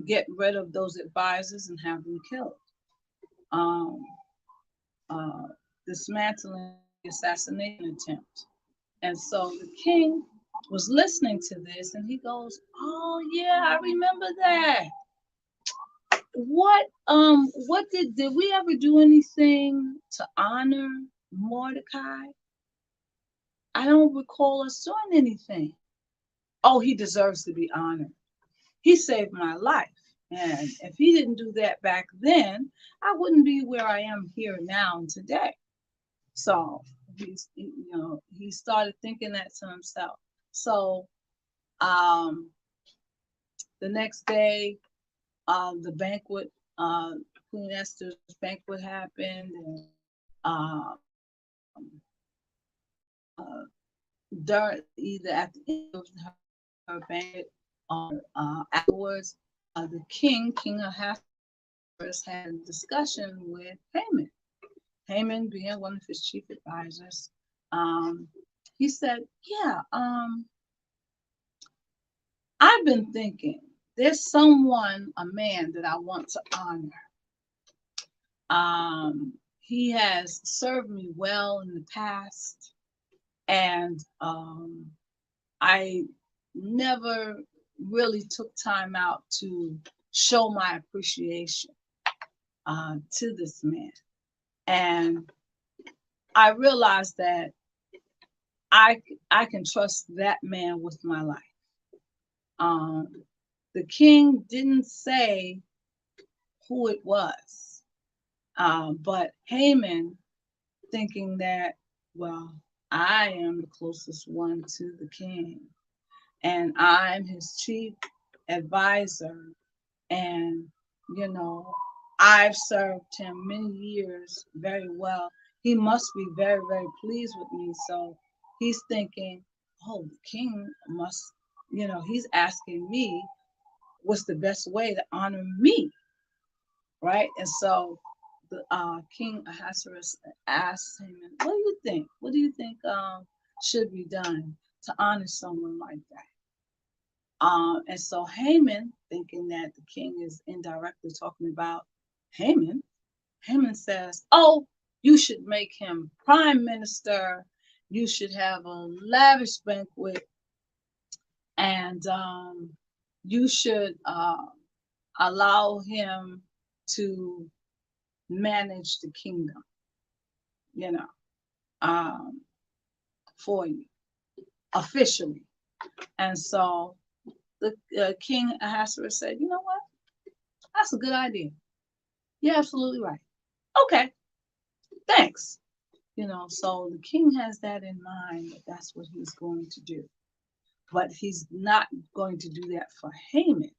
get rid of those advisors and have them killed, um, uh, dismantling the assassination attempt. And so the king was listening to this and he goes, "Oh yeah, I remember that. What did we ever do anything to honor Mordecai? I don't recall us doing anything. Oh, he deserves to be honored. He saved my life. And if he didn't do that back then, I wouldn't be where I am here now and today." So he started thinking that to himself. So um, the next day, the banquet, uh, Queen Esther's banquet happened, and uh, uh, during either at the end of her banquet or afterwards, King Ahasuerus had a discussion with Haman. Haman, being one of his chief advisors, um, he said, "Yeah, I've been thinking there's someone, a man that I want to honor. He has served me well in the past, and I never really took time out to show my appreciation to this man. And I realized that I I can trust that man with my life." Um, the king didn't say who it was, but Haman, thinking that, well, I am the closest one to the king, and I'm his chief advisor, and you know, I've served him many years very well. He must be very, very pleased with me. So he's thinking, oh, the king must, he's asking me what's the best way to honor me, right? And so the King Ahasuerus asked him, "What do you think? What do you think should be done to honor someone like that?" And so Haman, thinking that the king is indirectly talking about Haman, Haman says, "Oh, You should make him prime minister. You should have a lavish banquet, and you should allow him to manage the kingdom, you know, um, for you officially. And so the King Ahasuerus said, you know what? That's a good idea. You're absolutely right. Okay, thanks. So the king has that in mind that that's what he's going to do. But he's not going to do that for Haman.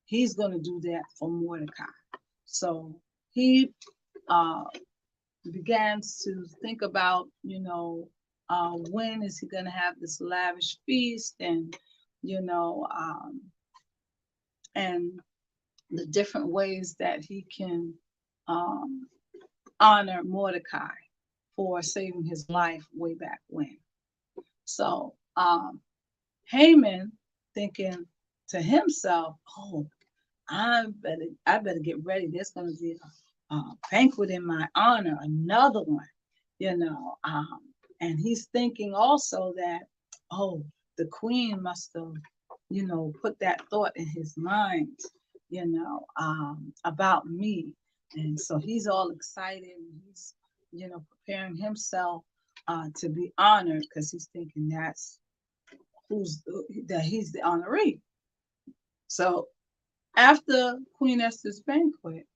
He's going to do that for Mordecai. So he uh, began to think about, when is he going to have this lavish feast, you know, um, and the different ways that he can um, honor Mordecai for saving his life way back when. So Haman thinking to himself, "Oh, I better get ready. There's going to be a banquet in my honor, another one, you know." And he's thinking also that, oh, the queen must have, put that thought in his mind, about me. And so he's all excited, and he's, preparing himself to be honored, because he's thinking that he's the honoree. So after Queen Esther's banquet,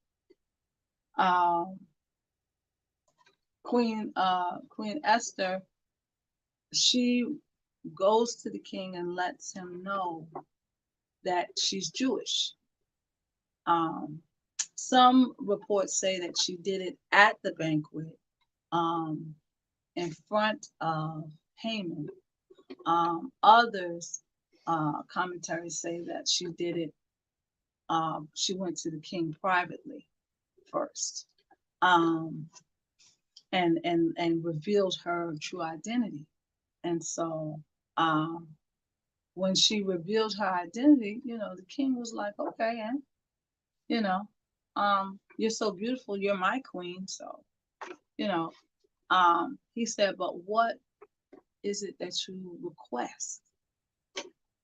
um, Queen Esther, she goes to the king and lets him know that she's Jewish. Um, some reports say that she did it at the banquet, um, in front of Haman. Others commentaries say that she did it. She went to the king privately first, um, and revealed her true identity. And so um, when she revealed her identity, the king was like, okay, and you know, you're so beautiful, you're my queen. So, you know, he said, but what is it that you request?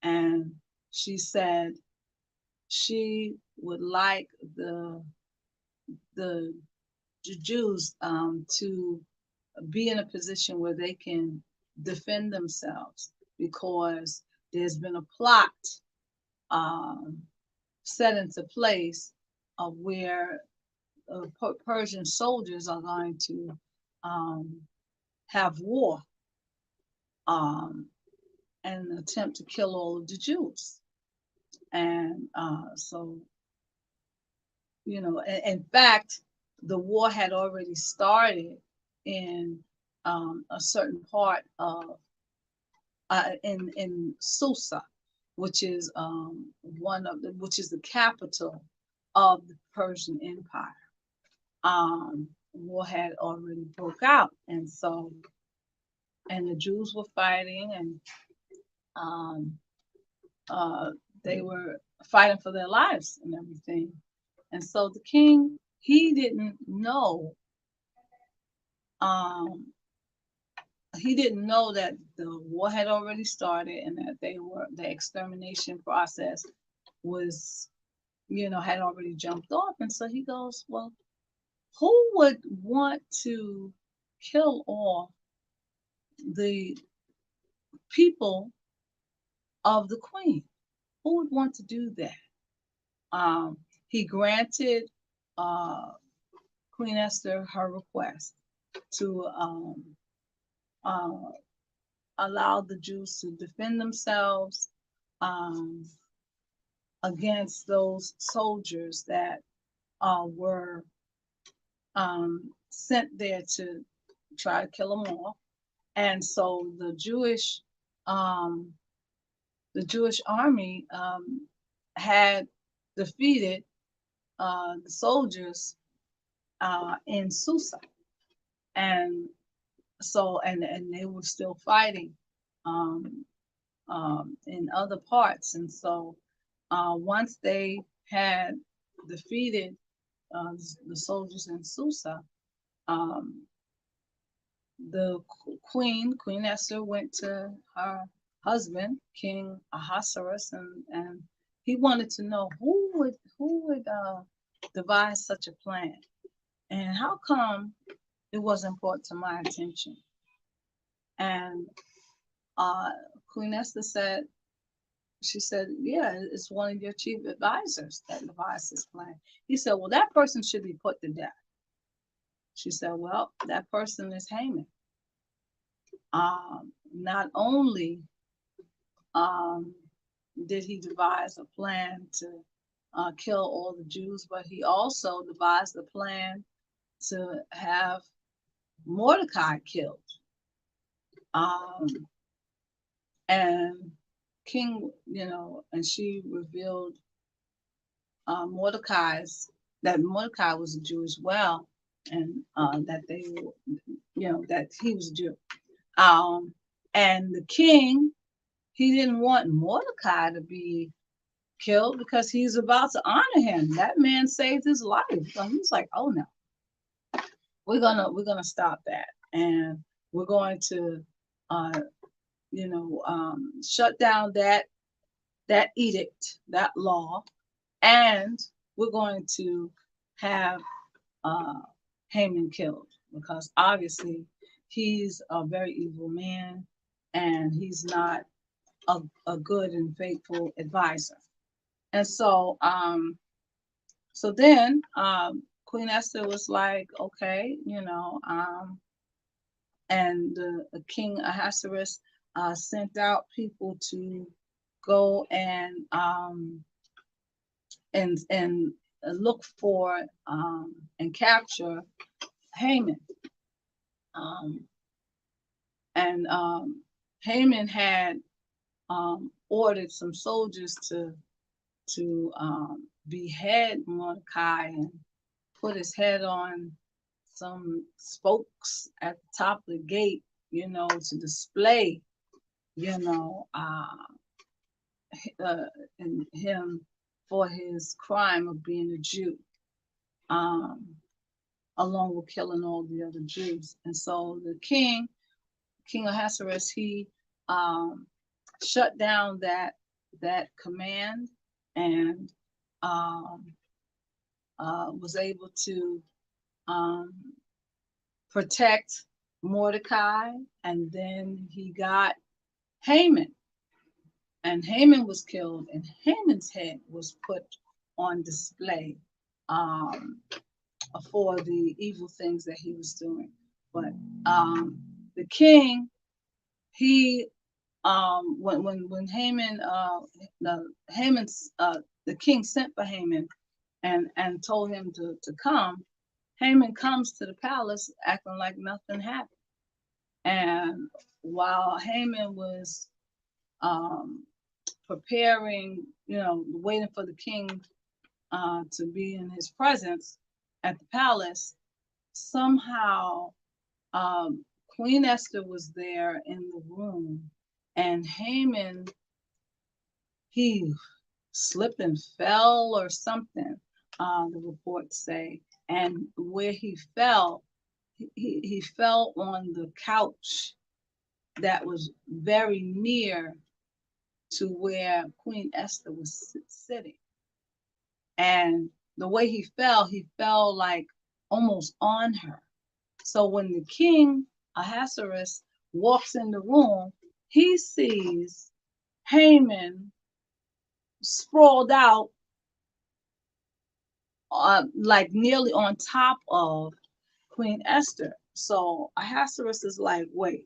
And she said she would like the Jews to be in a position where they can defend themselves, because there's been a plot um, set into place of where Persian soldiers are going to um, have war um, and attempt to kill all of the Jews. And so, in fact, the war had already started in a certain part of in Susa, which is which is the capital of the Persian Empire. War had already broke out, and the Jews were fighting, and um, uh, they were fighting for their lives and everything. And so the king, he didn't know. Um, he didn't know that the war had already started, and that the extermination process was, had already jumped off. And so he goes, well, who would want to kill off the people of the queen? Who would want to do that? He granted uh, Queen Esther her request to uh, allow the Jews to defend themselves um, against those soldiers that were sent there to try to kill them all. And so um, the Jewish army had defeated the soldiers in Susa, and so and they were still fighting um, in other parts. And so once they had defeated the soldiers in Susa, the Queen Esther, went to her husband, King Ahasuerus, and he wanted to know who would devise such a plan, and how come it wasn't brought to my attention. And uh, Queen Esther said, she said, yeah, it's one of your chief advisors that devised this plan. He said, well, that person should be put to death. She said, well, that person is Haman. Not only um, did he devise a plan to kill all the Jews, but he also devised a plan to have Mordecai killed. Um, and King, and she revealed that Mordecai was a Jew as well, and that they were, that he was a Jew. Um, and the king, he didn't want Mordecai to be killed because he's about to honor him. That man saved his life. So he's like, oh no, we're gonna stop that, and we're going to, uh, shut down that edict, that law, and we're going to have uh, Haman killed because obviously he's a very evil man and he's not a good and faithful advisor. And so then Queen Esther was like, okay, and the King Ahasuerus sent out people to go and look for and capture Haman. Um, and Haman had ordered some soldiers to behead Mordecai and put his head on some spokes at the top of the gate, to display, you know, uh, uh, in him for his crime of being a Jew, um, along with killing all the other Jews. And so the King Ahasuerus, he um, shut down that command and um, was able to um, protect Mordecai, and then he got Haman, and Haman was killed, and Haman's head was put on display um, for the evil things that he was doing. But the king, he when Haman the king sent for Haman and told him to come. Haman comes to the palace acting like nothing happened. And while Haman was um, preparing, waiting for the king to be in his presence at the palace, somehow Queen Esther was there in the room, and Haman, he slipped and fell or something, the reports say. And where he fell, he fell on the couch that was very near to where Queen Esther was sitting. And the way he fell like almost on her. So when the king, Ahasuerus, walks in the room, he sees Haman sprawled out, like nearly on top of Queen Esther. So Ahasuerus is like, wait,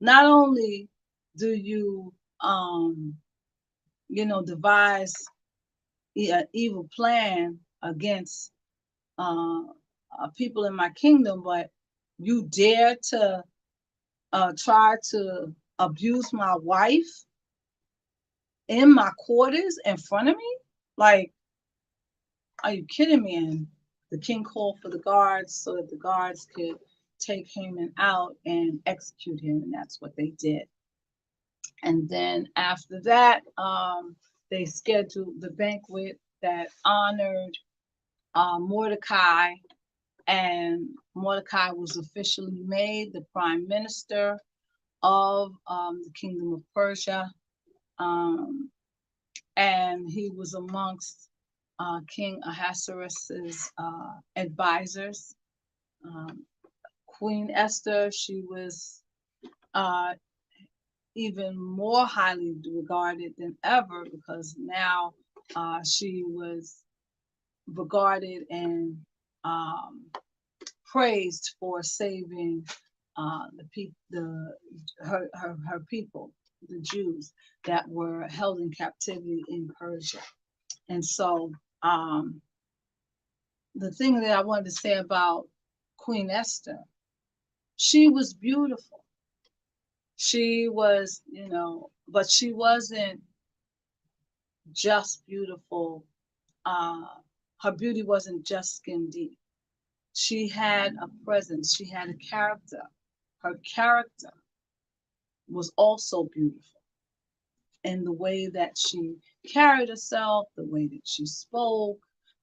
not only do you, devise an evil plan against people in my kingdom, but you dare to try to abuse my wife in my quarters in front of me? Like, are you kidding me? And the king called for the guards so that the guards could take Haman out and execute him, and that's what they did. And then after that, they scheduled the banquet that honored Mordecai and Mordecai was officially made the prime minister of the kingdom of Persia. Um, and he was amongst King Ahasuerus's advisors. Um, Queen Esther, she was uh, even more highly regarded than ever because now she was regarded and um, praised for saving her people, the Jews that were held in captivity in Persia. And so the thing that I wanted to say about Queen Esther, she was beautiful. She was, but she wasn't just beautiful. Uh, Her beauty wasn't just skin deep. She had a presence. She had a character. Her character was also beautiful in the way that she carried herself, the way that she spoke,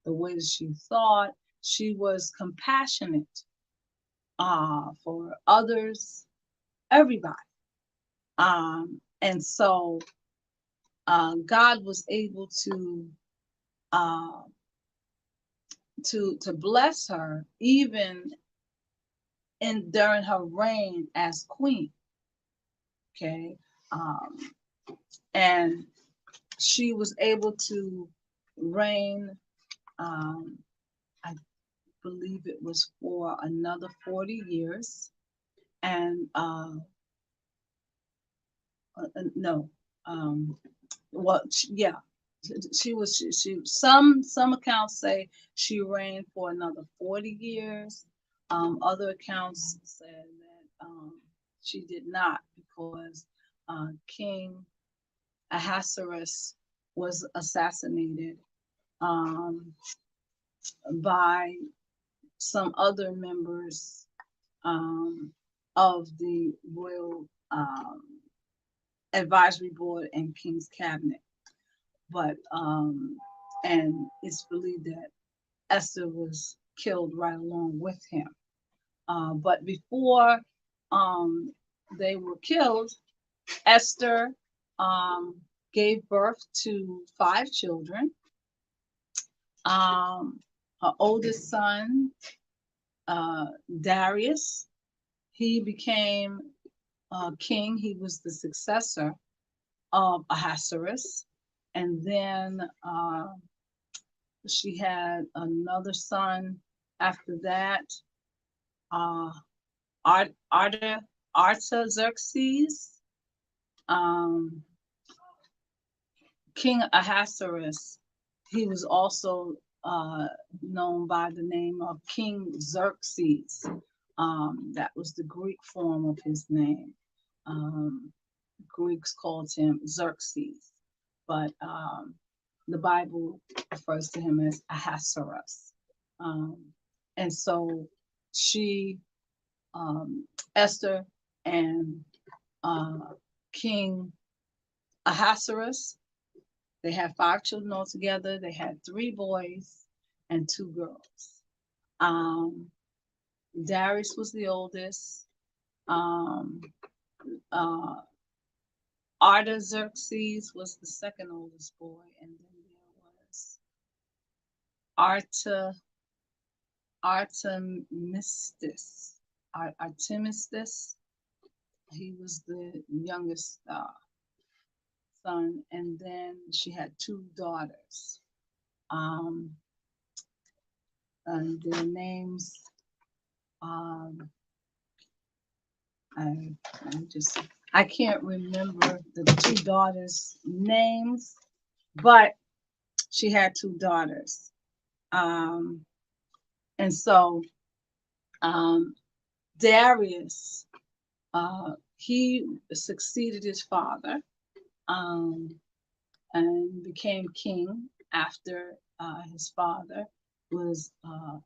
the way that she thought. She was compassionate for others, everybody. And so God was able uh, to bless her even in during her reign as queen. Okay, um, and she was able to reign. I believe it was for another 40 years, and no, well, yeah, some accounts say she reigned for another 40 years. Other accounts said that she did not because King Ahasuerus was assassinated um, by some other members um, of the royal advisory board and King's cabinet. But and it's believed that Esther was killed right along with him. But before they were killed, Esther gave birth to 5 children. Her oldest son, Darius, he became king. He was the successor of Ahasuerus. And then she had another son after that, uh, Artaxerxes. Um, King Ahasuerus, he was also known by the name of King Xerxes. That was the Greek form of his name. Um, Greeks called him Xerxes, but the Bible refers to him as Ahasuerus. Um, and so she, Esther, and uh, King Ahasuerus, they had 5 children altogether. They had 3 boys and 2 girls. Um, Darius was the oldest. Um, uh, Artaxerxes was the second oldest boy, and then there was Arta Artemistus. Artemistus. He was the youngest son, and then she had 2 daughters. Um, and their names. Um, I, I can't remember the 2 daughters' names, but she had 2 daughters. Um, and so Darius, he succeeded his father um, and became king after his father was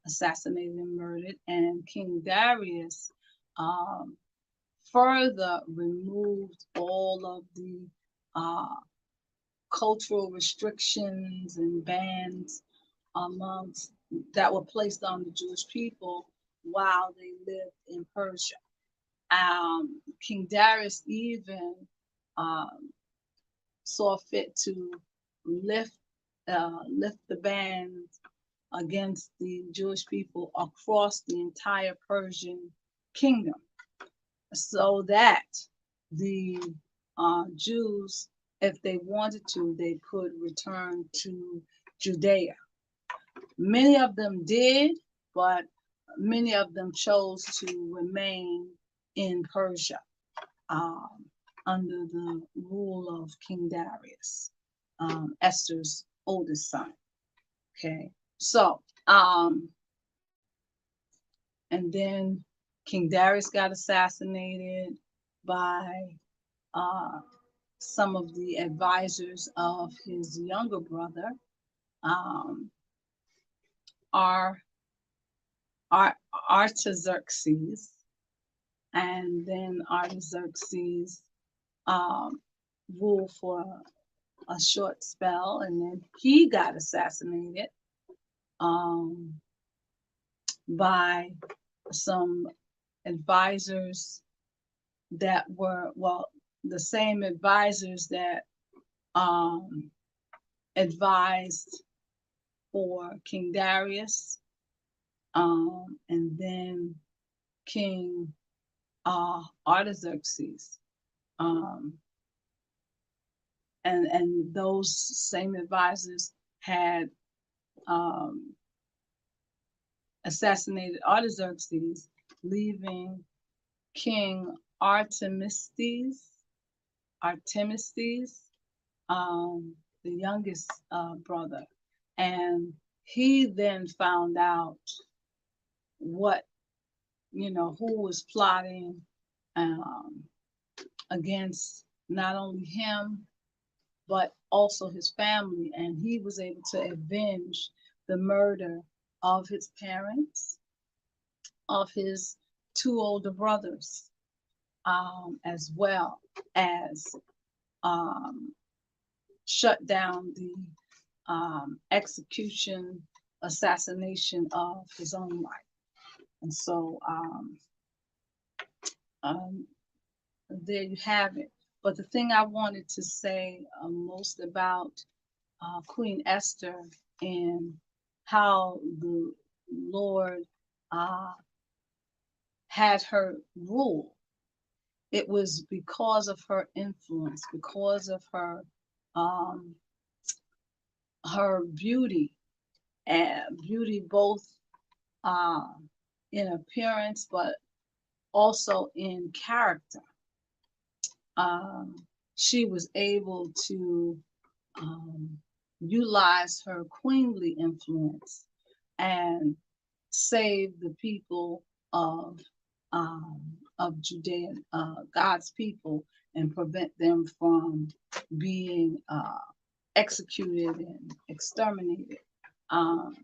assassinated and murdered. And King Darius um, further removed all of the uh, cultural restrictions and bans amongst that were placed on the Jewish people while they lived in Persia. King Darius even um, saw fit to lift lift the ban against the Jewish people across the entire Persian kingdom, so that the Jews, if they wanted to, they could return to Judea. Many of them did, but many of them chose to remain in Persia um, under the rule of King Darius, Esther's oldest son. Okay, so and then King Darius got assassinated by uh, some of the advisors of his younger brother, um, Ar, Artaxerxes, and then Artaxerxes um, ruled for a short spell, and then he got assassinated um, by some advisors that were, well, the same advisors that um, advised for King Darius, and then King Artaxerxes. Um, and those same advisors had um, assassinated Artaxerxes, leaving King Artemistes, the youngest brother. And he then found out what, who was plotting um, against not only him, but also his family. And he was able to avenge the murder of his parents, of his two older brothers, as well as um, shut down the execution, assassination of his own wife. And so um, there you have it. But the thing I wanted to say most about Queen Esther and how the Lord had her rule, it was because of her influence, because of um, her beauty, and beauty both uh, in appearance, but also in character. She was able to utilize her queenly influence and save the people of Judea, God's people, and prevent them from being executed and exterminated. Um,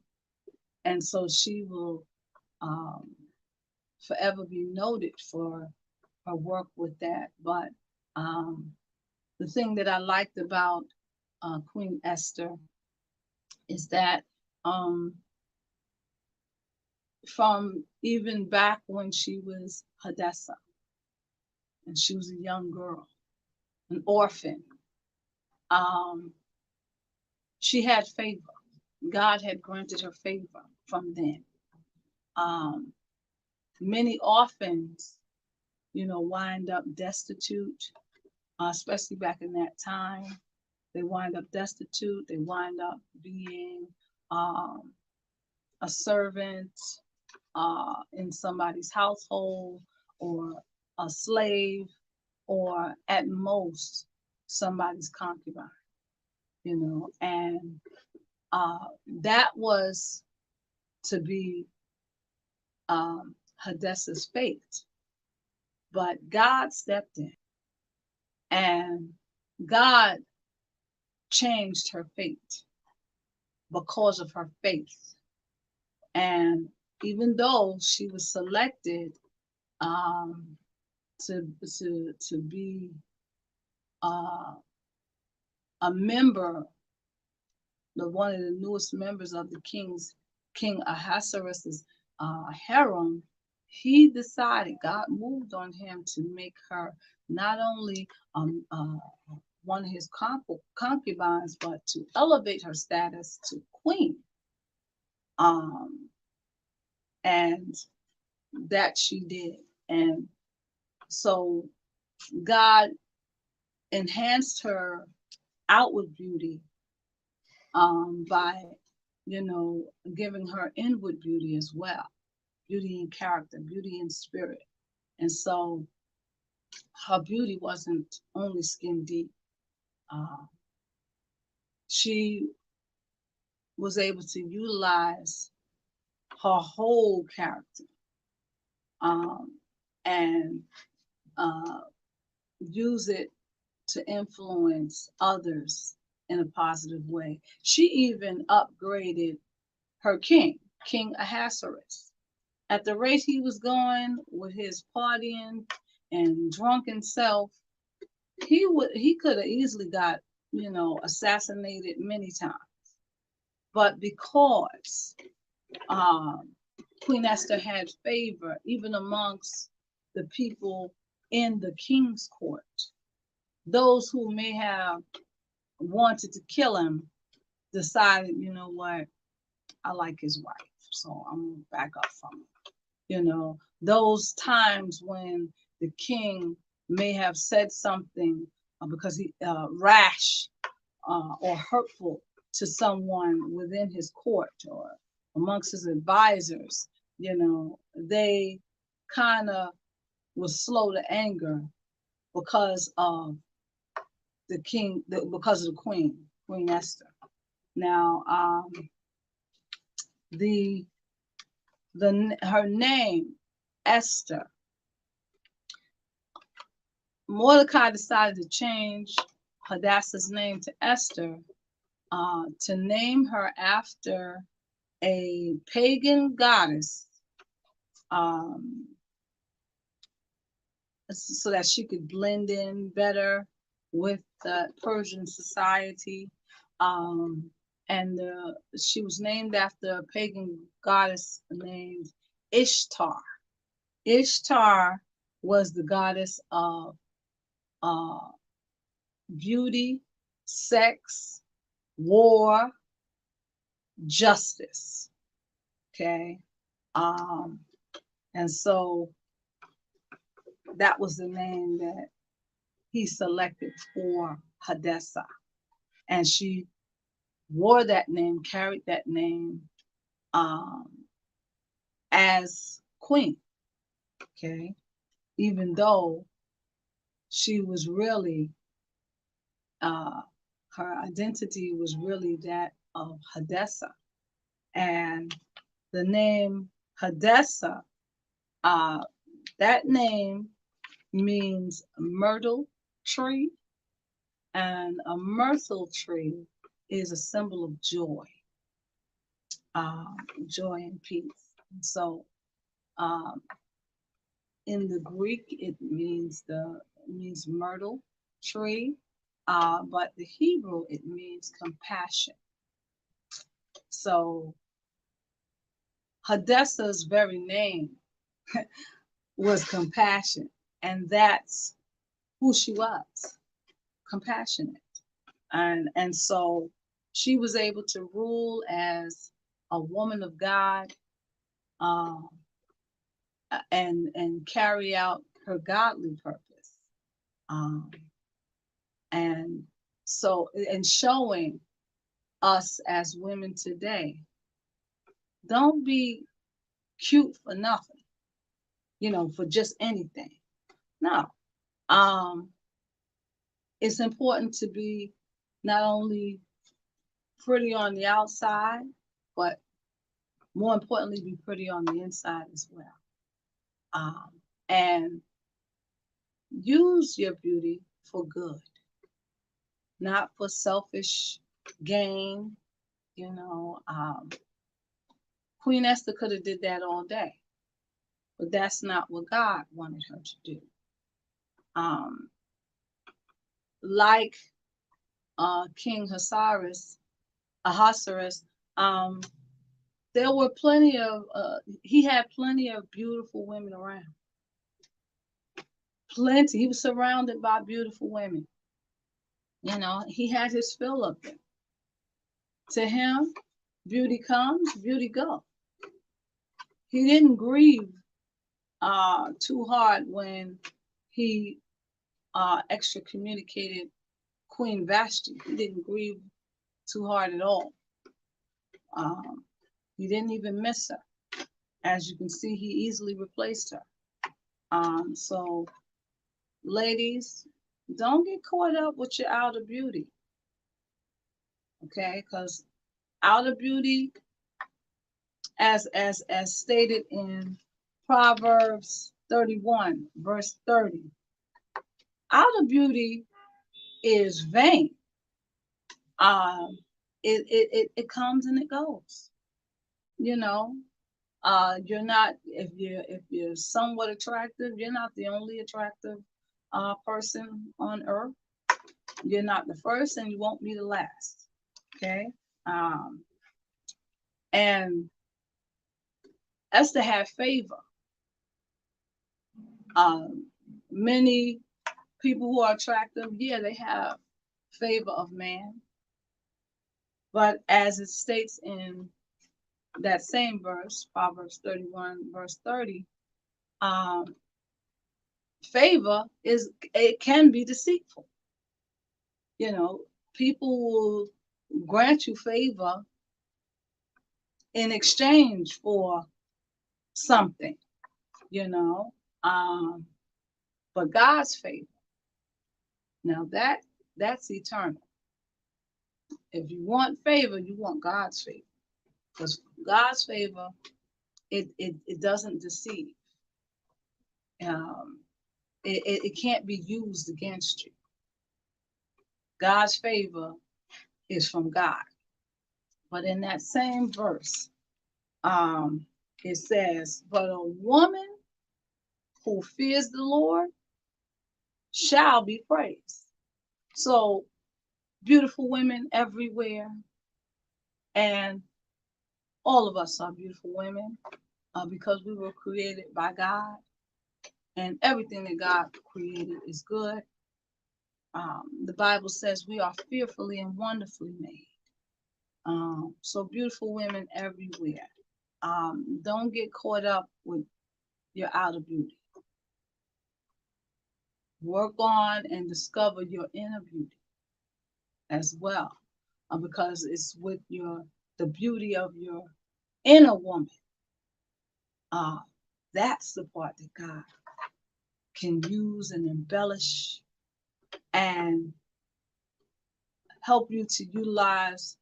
and so she will um, forever be noted for her work with that. But the thing that I liked about Queen Esther is that from even back when she was Hadassah and she was a young girl, an orphan, she had favor. God had granted her favor from then. Um, Many orphans, wind up destitute, especially back in that time. They wind up destitute. They wind up being a servant in somebody's household, or a slave, or at most somebody's concubine, and that was to be Hadassah's fate. But God stepped in, and God changed her fate because of her faith. And even though she was selected to be a member, one of the newest members of the king's King Ahasuerus's harem, he decided, God moved on him to make her not only one of his concubines, but to elevate her status to queen. Um, and that she did. And so God enhanced her outward beauty by, giving her inward beauty as well, beauty in character, beauty in spirit. And so her beauty wasn't only skin deep. Uh, she was able to utilize her whole character, um, and uh, use it to influence others in a positive way. She even upgraded her king, King Ahasuerus. At the rate he was going with his partying and drunken self, he could have easily got, assassinated many times. But because Queen Esther had favor even amongst the people in the king's court, those who may have wanted to kill him decided, you know what, I like his wife, so I'm gonna back up from him. Those times when the king may have said something because he rash or hurtful to someone within his court or amongst his advisors, they kind of was slow to anger because of the king, because of the Queen Esther. Now, her name, Esther, Mordecai decided to change Hadassah's name to Esther, to name her after a pagan goddess, um, so that she could blend in better with the Persian society. And she was named after a pagan goddess named Ishtar. Ishtar was the goddess of uh, beauty, sex, war, justice. Okay. Um, and so that was the name that he selected for Hadassah. And she wore that name, carried that name um, as queen. Okay. Even though she was really, her identity was really that of Hadassah. And the name Hadassah, that name means myrtle tree, and a myrtle tree is a symbol of joy, joy and peace. And so, um, in the Greek, it means myrtle tree, but the Hebrew it means compassion. So Hadassah's very name was compassion, and that's who she was, compassionate. And so she was able to rule as a woman of God, um, and carry out her godly purpose, um, and and showing us as women today, don't be cute for nothing, for just anything. No, it's important to be not only pretty on the outside, but more importantly, be pretty on the inside as well. And use your beauty for good, not for selfish gain. Queen Esther could have did that all day, but that's not what God wanted her to do. Like King Ahasuerus, there were plenty of, he had plenty of beautiful women around. Plenty. He was surrounded by beautiful women. You know, he had his fill of them. To him, beauty comes, beauty go. He didn't grieve too hard when he excommunicated Queen Vashti. He didn't grieve too hard at all. He didn't even miss her. As you can see, he easily replaced her. So, ladies, don't get caught up with your outer beauty. Okay, because outer beauty, as stated in Proverbs 31, verse 30, outer beauty is vain. It comes and it goes. You know, you're not, if you're somewhat attractive, you're not the only attractive person on earth. You're not the first, and you won't be the last. Okay, and Esther had favor. Many people who are attractive, yeah, they have favor of man. But as it states in that same verse, Proverbs 31, verse 30, favor it can be deceitful. You know, people will grant you favor in exchange for something, you know. But God's favor, now that's eternal. If you want favor, you want God's favor. Because God's favor, it doesn't deceive. It can't be used against you. God's favor is from God. But in that same verse, it says, but a woman who fears the Lord shall be praised. So beautiful women everywhere, and all of us are beautiful women because we were created by God, and everything that God created is good. The Bible says we are fearfully and wonderfully made. So beautiful women everywhere. Don't get caught up with your outer beauty. Work on and discover your inner beauty as well, because it's with the beauty of your inner woman. That's the part that God can use and embellish and help you to utilize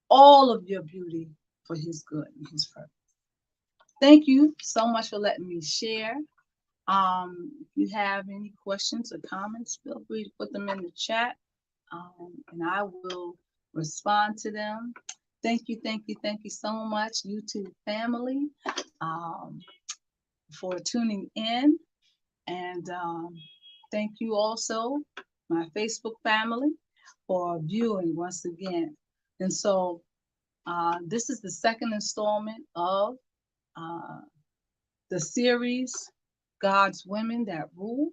all of your beauty for His good and His purpose. Thank you so much for letting me share. If you have any questions or comments, feel free to put them in the chat, and I will respond to them. Thank you so much, YouTube family, for tuning in. And thank you also, my Facebook family, for viewing once again. And so this is the second installment of the series, God's Women That Rule.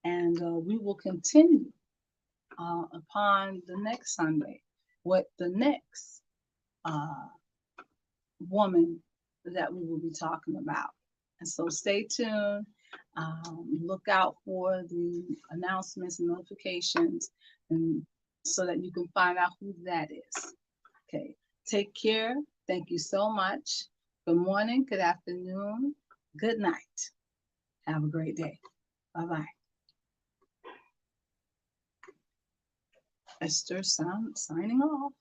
And we will continue upon the next Sunday with the next woman that we will be talking about. And so stay tuned. Look out for the announcements and notifications, and so that you can find out who that is. Okay. Take care. Thank you so much. Good morning, good afternoon, good night. Have a great day. Bye-bye. Esther signing off.